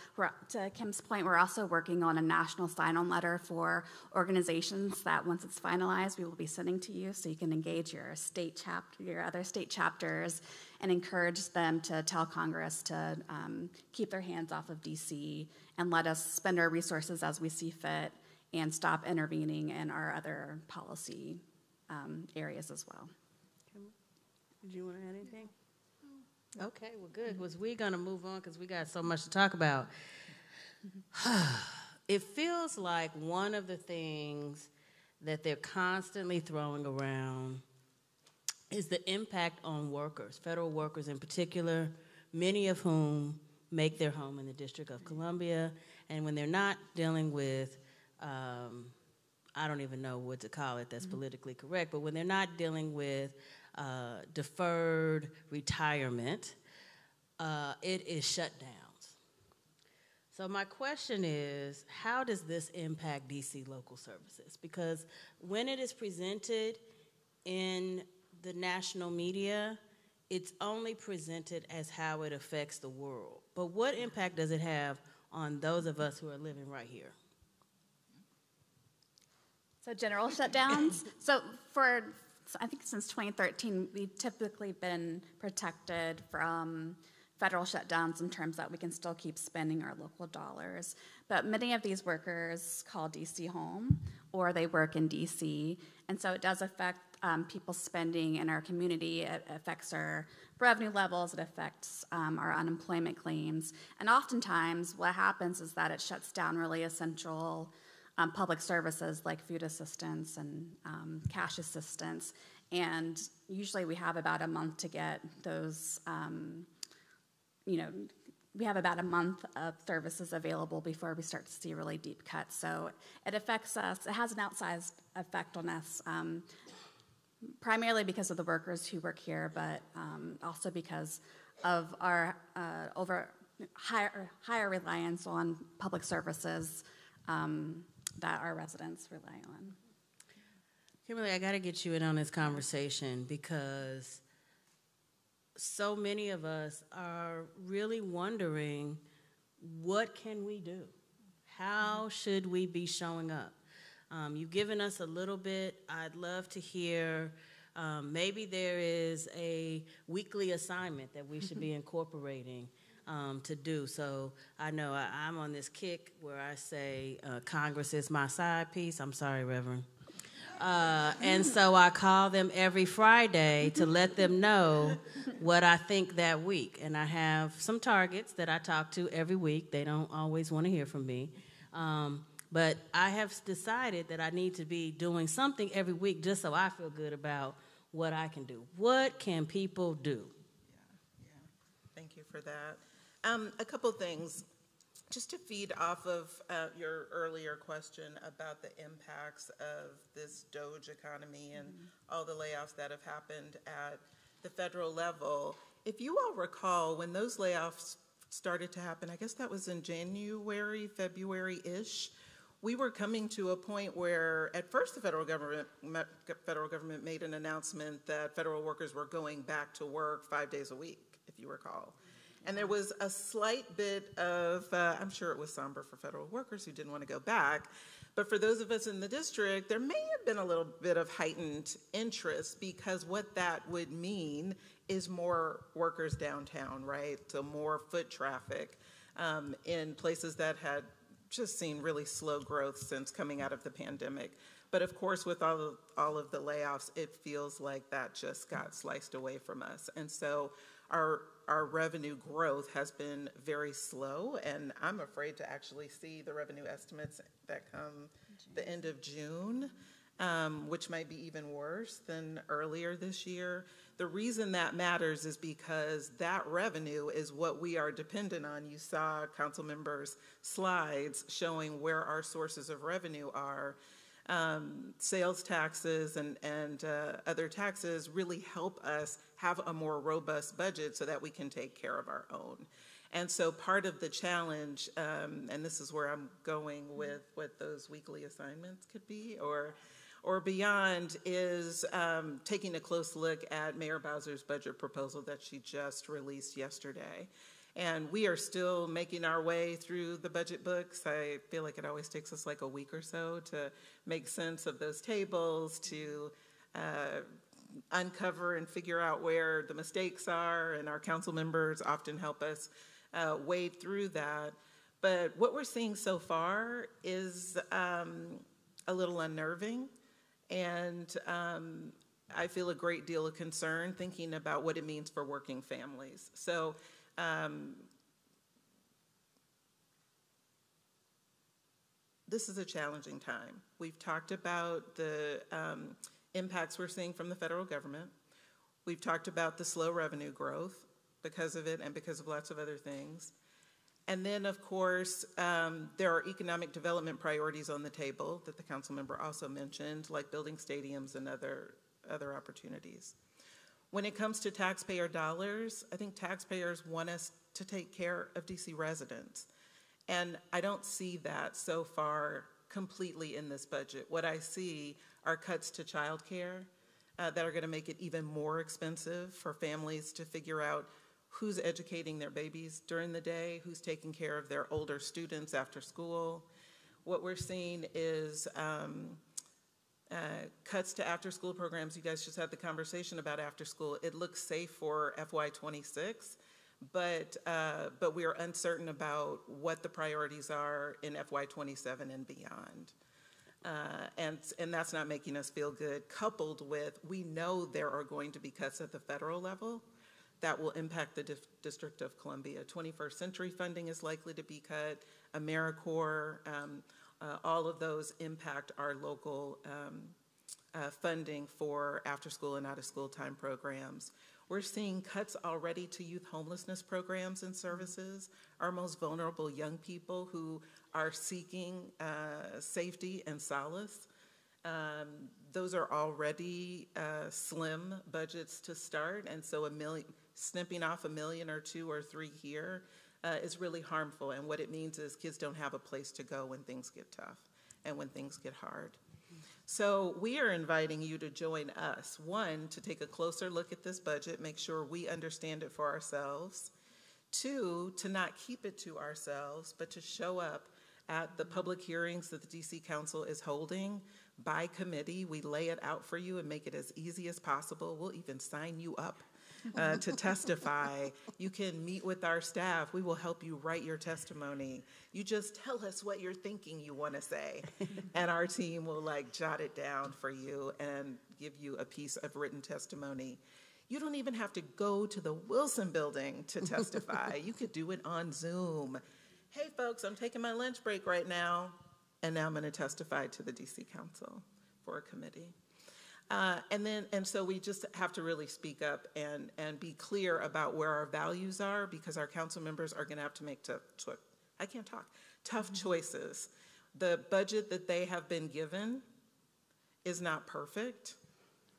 To Kim's point, we're also working on a national sign-on letter for organizations that, once it's finalized, we will be sending to you, so you can engage your other state chapters, and encourage them to tell Congress to keep their hands off of DC and let us spend our resources as we see fit, and stop intervening in our other policy areas as well. Did you want to add anything? Okay, well, good. Was we going to move on because we got so much to talk about? It feels like one of the things that they're constantly throwing around is the impact on workers, federal workers in particular, many of whom make their home in the District of Columbia, and when they're not dealing with I don't even know what to call it that's politically correct, but when they're not dealing with deferred retirement, it is shutdowns. So my question is, how does this impact DC local services? Because when it is presented in the national media, it's only presented as how it affects the world. But what impact does it have on those of us who are living right here? So general shutdowns. So I think since 2013, we've typically been protected from federal shutdowns in terms that we can still keep spending our local dollars. But many of these workers call DC home, or they work in DC, and so it does affect people's spending in our community. It affects our revenue levels, it affects our unemployment claims, and oftentimes what happens is that it shuts down really essential public services like food assistance and cash assistance, and usually we have about a month to get those, we have about a month of services available before we start to see really deep cuts. So it affects us, it has an outsized effect on us, primarily because of the workers who work here, but also because of our higher reliance on public services that our residents rely on. Kimberly, I got to get you in on this conversation because so many of us are really wondering, what can we do? How should we be showing up? You've given us a little bit. I'd love to hear, maybe there is a weekly assignment that we should be incorporating to do. So I know I'm on this kick where I say Congress is my side piece. I'm sorry, Reverend. And so I call them every Friday to let them know what I think that week. And I have some targets that I talk to every week. They don't always want to hear from me. But I have decided that I need to be doing something every week just so I feel good about what I can do. What can people do? Yeah. Thank you for that. A couple things. Just to feed off of your earlier question about the impacts of this Doge economy and all the layoffs that have happened at the federal level, if you all recall, when those layoffs started to happen, I guess that was in January, February-ish, we were coming to a point where at first the federal government made an announcement that federal workers were going back to work 5 days a week, if you recall. And there was a slight bit of, I'm sure it was somber for federal workers who didn't want to go back, but for those of us in the district, there may have been a little bit of heightened interest because what that would mean is more workers downtown, right? So more foot traffic in places that had just seen really slow growth since coming out of the pandemic. But of course, with all of the layoffs, it feels like that just got sliced away from us. And so our revenue growth has been very slow, and I'm afraid to actually see the revenue estimates that come the end of June, which might be even worse than earlier this year. The reason that matters is because that revenue is what we are dependent on. You saw council members' slides showing where our sources of revenue are. Sales taxes and other taxes really help us have a more robust budget so that we can take care of our own. And so part of the challenge, and this is where I'm going with what those weekly assignments could be or beyond, is taking a close look at Mayor Bowser's budget proposal that she just released yesterday. And we are still making our way through the budget books. I feel like it always takes us like a week or so to make sense of those tables, to uncover and figure out where the mistakes are, and our council members often help us wade through that. But what we're seeing so far is a little unnerving, and I feel a great deal of concern thinking about what it means for working families. So this is a challenging time. We've talked about the impacts we're seeing from the federal government. We've talked about the slow revenue growth because of it and because of lots of other things. And then, of course, there are economic development priorities on the table that the council member also mentioned, like building stadiums and other opportunities. When it comes to taxpayer dollars, I think taxpayers want us to take care of DC residents. And I don't see that so far completely in this budget. What I see are cuts to childcare that are going to make it even more expensive for families to figure out who's educating their babies during the day, who's taking care of their older students after school. What we're seeing is cuts to after-school programs. You guys just had the conversation about after school. It looks safe for FY26, but we are uncertain about what the priorities are in FY27 and beyond. And that's not making us feel good, coupled with we know there are going to be cuts at the federal level that will impact the District of Columbia. 21st Century funding is likely to be cut, AmeriCorps, all of those impact our local funding for after-school and out-of-school time programs. We're seeing cuts already to youth homelessness programs and services, our most vulnerable young people who are seeking safety and solace. Those are already slim budgets to start, and so snipping off $1 million or $2 or $3 here is really harmful, and what it means is kids don't have a place to go when things get tough and when things get hard. So we are inviting you to join us. One, to take a closer look at this budget, make sure we understand it for ourselves. Two, to not keep it to ourselves, but to show up at the public hearings that the DC Council is holding by committee. We lay it out for you and make it as easy as possible. We'll even sign you up to testify. You can meet with our staff. We will help you write your testimony. You just tell us what you're thinking you want to say, and our team will jot it down for you and give you a piece of written testimony. You don't even have to go to the Wilson Building to testify. You could do it on Zoom. Hey folks, I'm taking my lunch break right now, and now I'm going to testify to the DC Council for a committee. And so we just have to really speak up and be clear about where our values are, because our council members are going to have to make tough choices. The budget that they have been given is not perfect.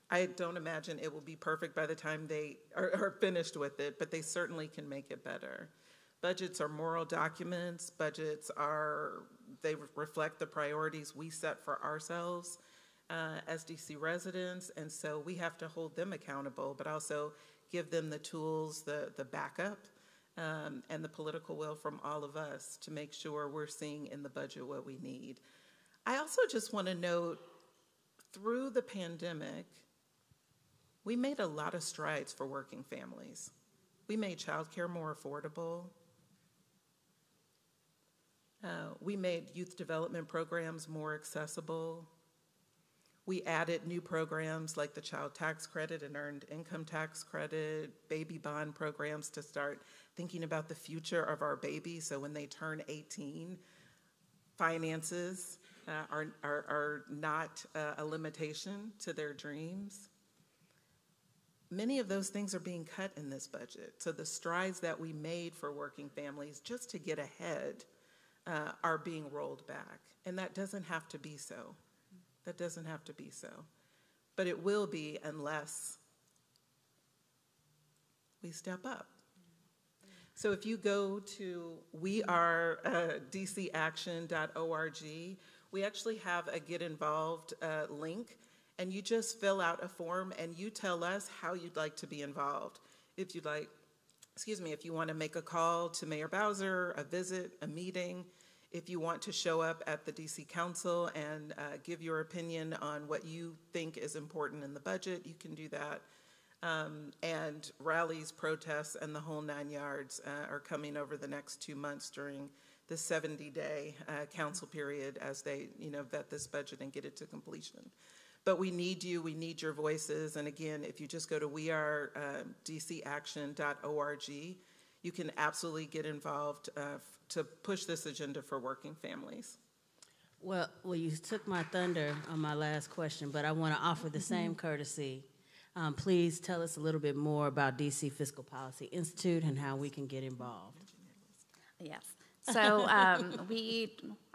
I don't imagine it will be perfect by the time they are finished with it, but they certainly can make it better. Budgets are moral documents. Budgets they reflect the priorities we set for ourselves as DC residents, and so we have to hold them accountable, but also give them the tools, the backup, and the political will from all of us to make sure we're seeing in the budget what we need. I also just want to note, through the pandemic, we made a lot of strides for working families. We made childcare more affordable. We made youth development programs more accessible. We added new programs like the child tax credit and earned income tax credit, baby bond programs to start thinking about the future of our babies, so when they turn 18, finances are not a limitation to their dreams. Many of those things are being cut in this budget. So the strides that we made for working families just to get ahead are being rolled back. And that doesn't have to be so. That doesn't have to be so. But it will be unless we step up. So if you go to wearedcaction.org, we actually have a Get Involved link, and you just fill out a form and you tell us how you'd like to be involved. If you'd like, if you want to make a call to Mayor Bowser, a visit, a meeting, if you want to show up at the DC Council and give your opinion on what you think is important in the budget, you can do that. And rallies, protests, and the whole 9 yards are coming over the next 2 months during the 70-day council period as they vet this budget and get it to completion. But we need you, we need your voices, and again, if you just go to wearedcaction.org, you can absolutely get involved to push this agenda for working families. Well, you took my thunder on my last question, but I want to offer the same courtesy. Please tell us a little bit more about DC Fiscal Policy Institute and how we can get involved. Yes. So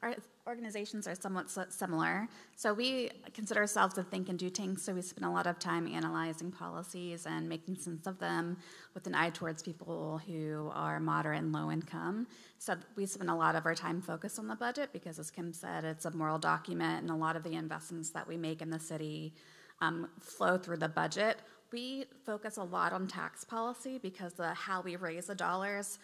our organizations are somewhat similar. So we consider ourselves a think and do tank, so we spend a lot of time analyzing policies and making sense of them with an eye towards people who are moderate and low income. So we spend a lot of our time focused on the budget because, as Kim said, it's a moral document, and a lot of the investments that we make in the city flow through the budget. We focus a lot on tax policy because how we raise the dollars,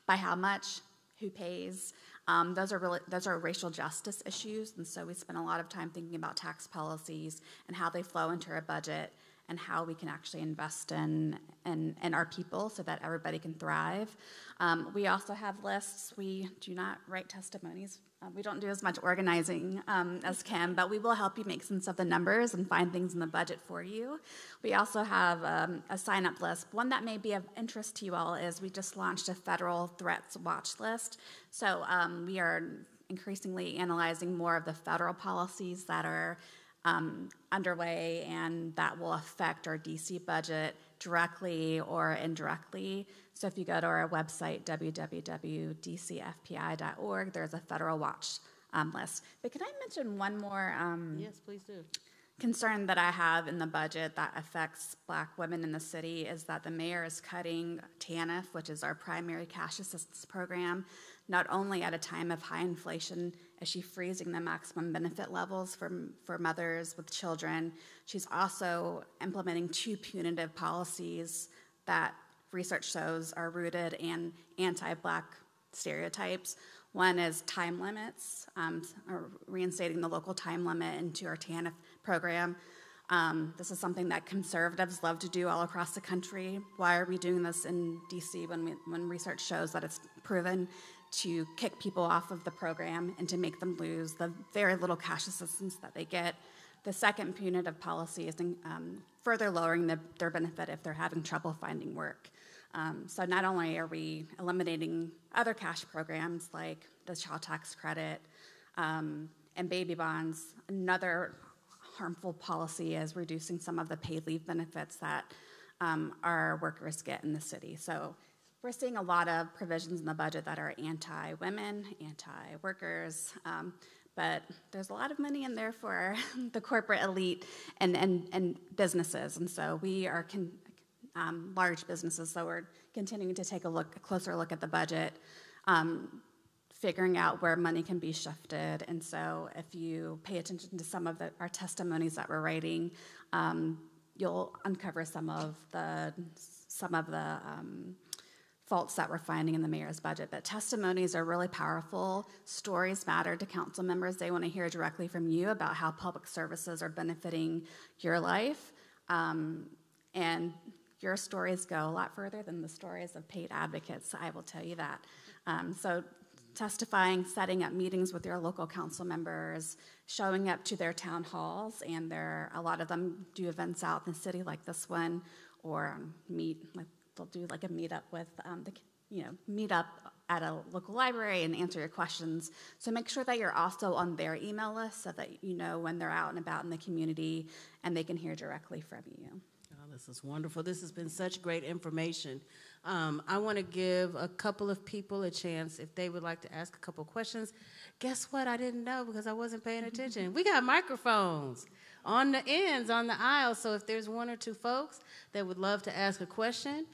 by how much, who pays. Those are racial justice issues, and so we spend a lot of time thinking about tax policies and how they flow into our budget and how we can actually invest in our people so that everybody can thrive. We also have lists. We do not write testimonies. We don't do as much organizing as Kim, but we will help you make sense of the numbers and find things in the budget for you. We also have a sign-up list. One that may be of interest to you all is we just launched a federal threats watch list. So we are increasingly analyzing more of the federal policies that are underway and that will affect our DC budget directly or indirectly. So if you go to our website, www.dcfpi.org, there's a federal watch list. But can I mention one more yes, please do. concern that I have in the budget that affects Black women in the city is that the mayor is cutting TANF, which is our primary cash assistance program, not only at a time of high inflation is she freezing the maximum benefit levels for mothers with children, she's also implementing 2 punitive policies that research shows are rooted in anti-Black stereotypes. One is time limits, or reinstating the local time limit into our TANF program. This is something that conservatives love to do all across the country. Why are we doing this in DC when research shows that it's proven to kick people off of the program and to make them lose the very little cash assistance that they get? The second punitive policy is further lowering their benefit if they're having trouble finding work. So not only are we eliminating other cash programs like the child tax credit and baby bonds, another harmful policy is reducing some of the paid leave benefits that our workers get in the city. So we're seeing a lot of provisions in the budget that are anti-women, anti-workers, but there's a lot of money in there for the corporate elite and businesses. And so we are large businesses, so we're continuing to take a closer look at the budget, figuring out where money can be shifted. And so if you pay attention to some of our testimonies that we're writing, you'll uncover some of the faults that we're finding in the mayor's budget. But testimonies are really powerful. Stories matter to council members. They want to hear directly from you about how public services are benefiting your life. And your stories go a lot further than the stories of paid advocates, I will tell you that. So testifying, setting up meetings with your local council members, showing up to their town halls, and a lot of them do events out in the city like this one, or they'll do like a meetup with meet up at a local library and answer your questions. So make sure that you're also on their email list so that you know when they're out and about in the community and they can hear directly from you. Oh, this is wonderful. This has been such great information. I want to give a couple of people a chance if they would like to ask a couple questions. Guess what? I didn't know because I wasn't paying attention. We got microphones on the ends, on the aisle, so if there's 1 or 2 folks that would love to ask a question,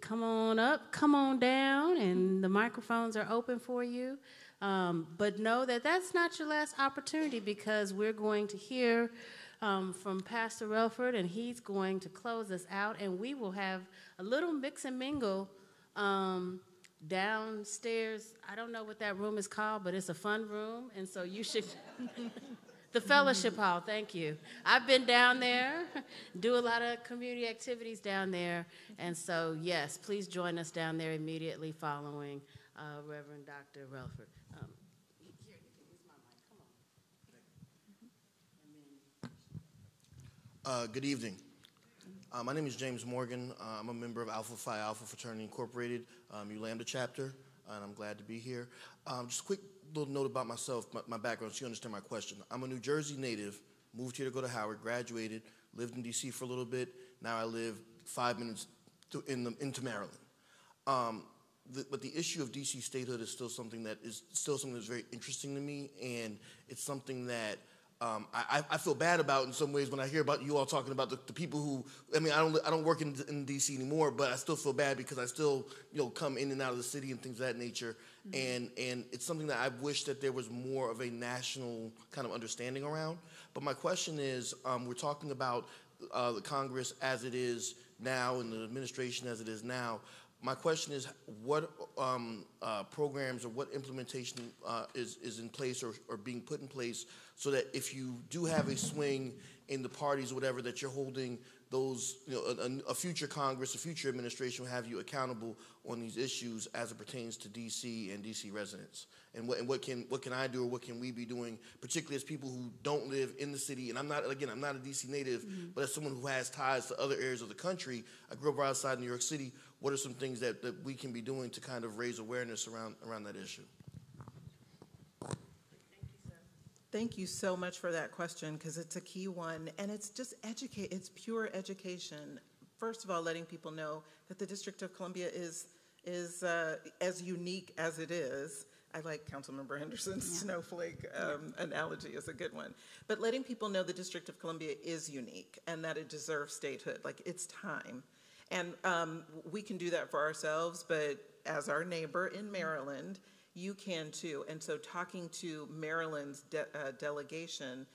come on up, come on down, and the microphones are open for you. But know that that's not your last opportunity because we're going to hear from Pastor Relford, and he's going to close us out, and we will have a little mix and mingle downstairs. I don't know what that room is called, but it's a fun room, and so you should... The fellowship hall, thank you. I've been down there, do a lot of community activities down there, and so, yes, please join us down there immediately following Reverend Dr. Relford. Here, you can use my mic, come on. Good evening. My name is James Morgan. I'm a member of Alpha Phi Alpha Fraternity Incorporated, Lambda chapter, and I'm glad to be here. Just a quick little note about myself, my background, so you understand my question. I'm a New Jersey native, moved here to go to Howard, graduated, lived in D.C. for a little bit. Now I live 5 minutes into Maryland. But the issue of D.C. statehood is still something that's very interesting to me, and it's something that I feel bad about in some ways when I hear about you all talking about the people who, I mean, I don't work in D.C. anymore, but I still feel bad because I still, come in and out of the city and things of that nature. Mm-hmm. And it's something that I wish that there was more of a national kind of understanding around. But my question is, we're talking about the Congress as it is now and the administration as it is now. My question is, what programs or what implementation is in place or being put in place so that if you do have a swing in the parties or whatever, that you're holding those, a future Congress, a future administration will have you accountable on these issues as it pertains to DC and DC residents. And what can I do, or what can we be doing, particularly as people who don't live in the city? And I'm not a DC native, but as someone who has ties to other areas of the country, I grew up right outside New York City. What are some things that we can be doing to kind of raise awareness around that issue? Thank you so much for that question, because it's a key one, and it's just it's pure education. First of all, letting people know that the District of Columbia is as unique as it is. I like Councilmember Henderson's snowflake analogy is a good one. But letting people know the District of Columbia is unique and that it deserves statehood. Like, it's time. And we can do that for ourselves, but as our neighbor in Maryland, you can too. And so talking to Maryland's delegation,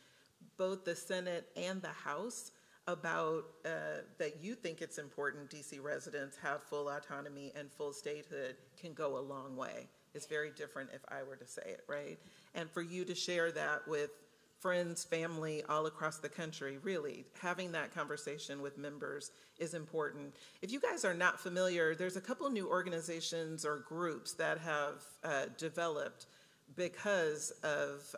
both the Senate and the House, about that you think it's important DC residents have full autonomy and full statehood can go a long way. It's very different if I were to say it, right? And for you to share that with friends, family, all across the country, really, having that conversation with members is important. If you guys are not familiar, there's a couple new organizations or groups that have developed because of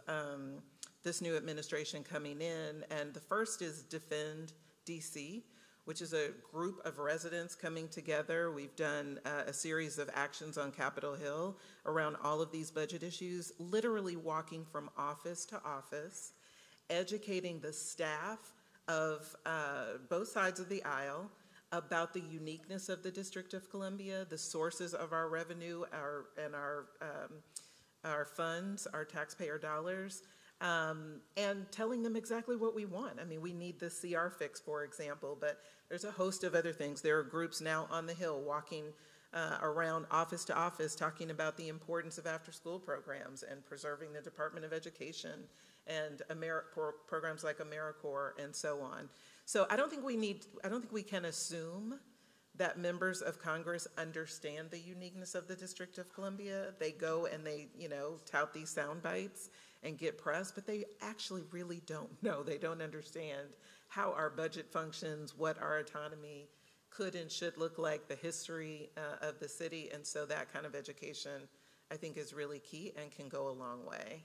this new administration coming in, and the first is Defend DC, which is a group of residents coming together. We've done a series of actions on Capitol Hill around all of these budget issues, literally walking from office to office, educating the staff of both sides of the aisle about the uniqueness of the District of Columbia, the sources of our revenue, our funds, our taxpayer dollars, and telling them exactly what we want. I mean, we need the CR fix, for example, but there's a host of other things. There are groups now on the Hill walking around office to office talking about the importance of after-school programs and preserving the Department of Education and programs like AmeriCorps and so on. So I don't think we can assume that members of Congress understand the uniqueness of the District of Columbia. They go and they, tout these sound bites and get press, but they actually really don't know. They don't understand how our budget functions, what our autonomy could and should look like, the history of the city, and so that kind of education, I think, is really key and can go a long way.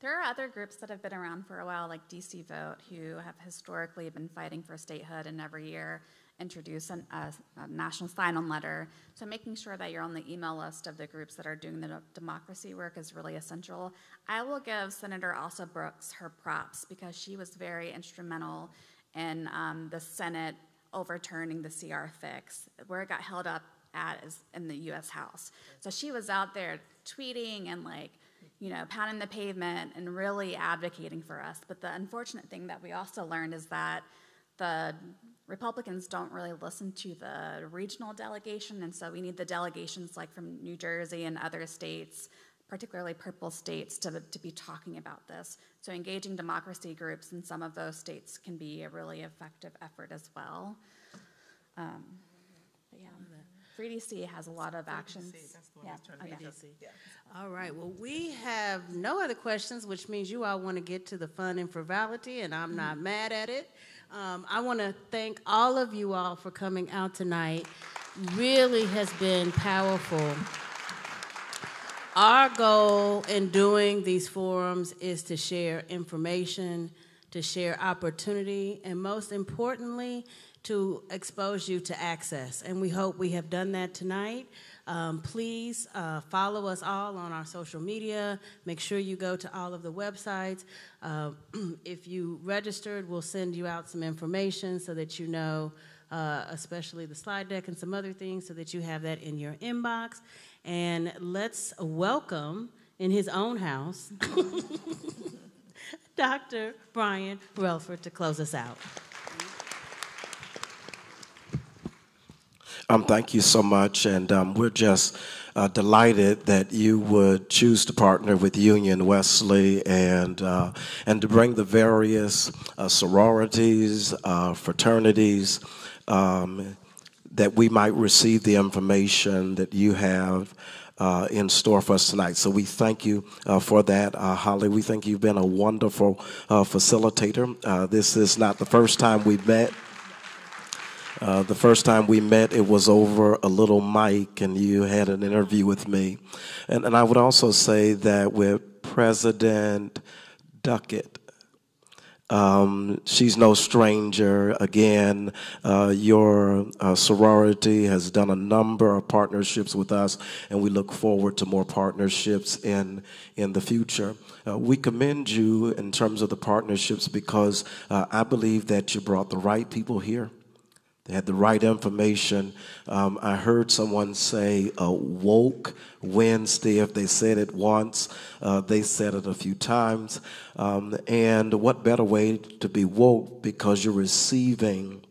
There are other groups that have been around for a while, like DC Vote, who have historically been fighting for statehood and every year introduce a national sign-on letter. So making sure that you're on the email list of the groups that are doing the democracy work is really essential. I will give Senator Elsa Brooks her props because she was very instrumental in the Senate overturning the CR fix. Where it got held up at is in the U.S. House. So she was out there tweeting and pounding the pavement and really advocating for us. But the unfortunate thing that we also learned is that the Republicans don't really listen to the regional delegation, and so we need the delegations like from New Jersey and other states, particularly purple states, to be talking about this. So engaging democracy groups in some of those states can be a really effective effort as well. But yeah. Free DC has a lot of actions. All right, well, we have no other questions, which means you all want to get to the fun and frivolity, and I'm not mad at it. I want to thank all of you all for coming out tonight. Really has been powerful. Our goal in doing these forums is to share information, to share opportunity, and most importantly, to expose you to access. And we hope we have done that tonight. Please follow us all on our social media. Make sure you go to all of the websites. If you registered, we'll send you out some information so that you know, especially the slide deck and some other things, so that you have that in your inbox. And let's welcome, in his own house, Dr. Brian Relford to close us out. Thank you so much, and we're just delighted that you would choose to partner with Union Wesley and to bring the various sororities, fraternities, that we might receive the information that you have in store for us tonight. So we thank you for that, Holly. We think you've been a wonderful facilitator. This is not the first time we've met. The first time we met, it was over a little mic, and you had an interview with me. And I would also say that with President Duckett, she's no stranger. Again, your sorority has done a number of partnerships with us, and we look forward to more partnerships in the future. We commend you in terms of the partnerships because I believe that you brought the right people here. They had the right information. I heard someone say woke Wednesday. If they said it once, they said it a few times. And what better way to be woke because you're receiving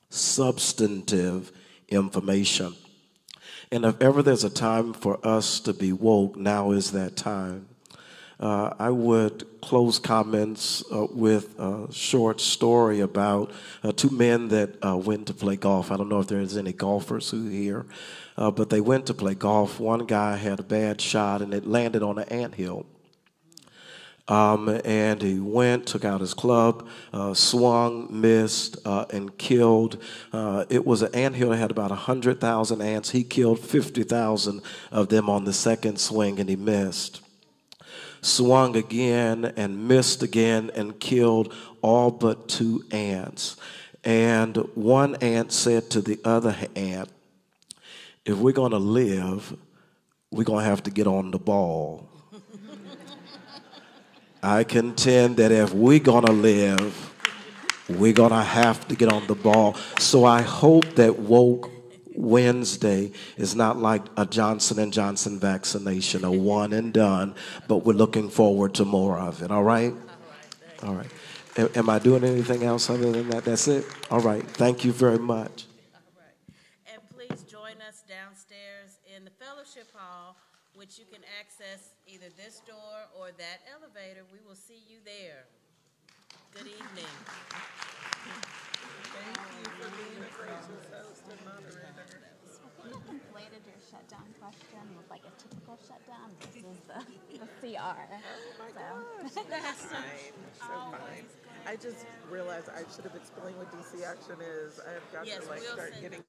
substantive information. And if ever there's a time for us to be woke, now is that time. I would close comments with a short story about two men that went to play golf. I don't know if there's any golfers who are here, but they went to play golf. One guy had a bad shot, and it landed on an anthill. And he went, took out his club, swung, missed, and killed. It was an anthill that had about 100,000 ants. He killed 50,000 of them on the second swing, and he missed. Swung again and missed again and killed all but 2 ants. And one ant said to the other ant, if we're going to live, we're going to have to get on the ball. I contend that if we're going to live, we're going to have to get on the ball. So I hope that woke Wednesday is not like a Johnson & Johnson vaccination, a one and done, but we're looking forward to more of it, all right? All right. Am I doing anything else other than that? That's it? All right. Thank you very much. All right. And please join us downstairs in the fellowship hall, which you can access either this door or that elevator. We will see you there. Good evening. Thank you for being a gracious host and moderator. We have inflated your shutdown question with like a typical shutdown. This is the CR. Oh my gosh. That's fine. So fine. I just realized I should have explained what DC Action is. I have got to start getting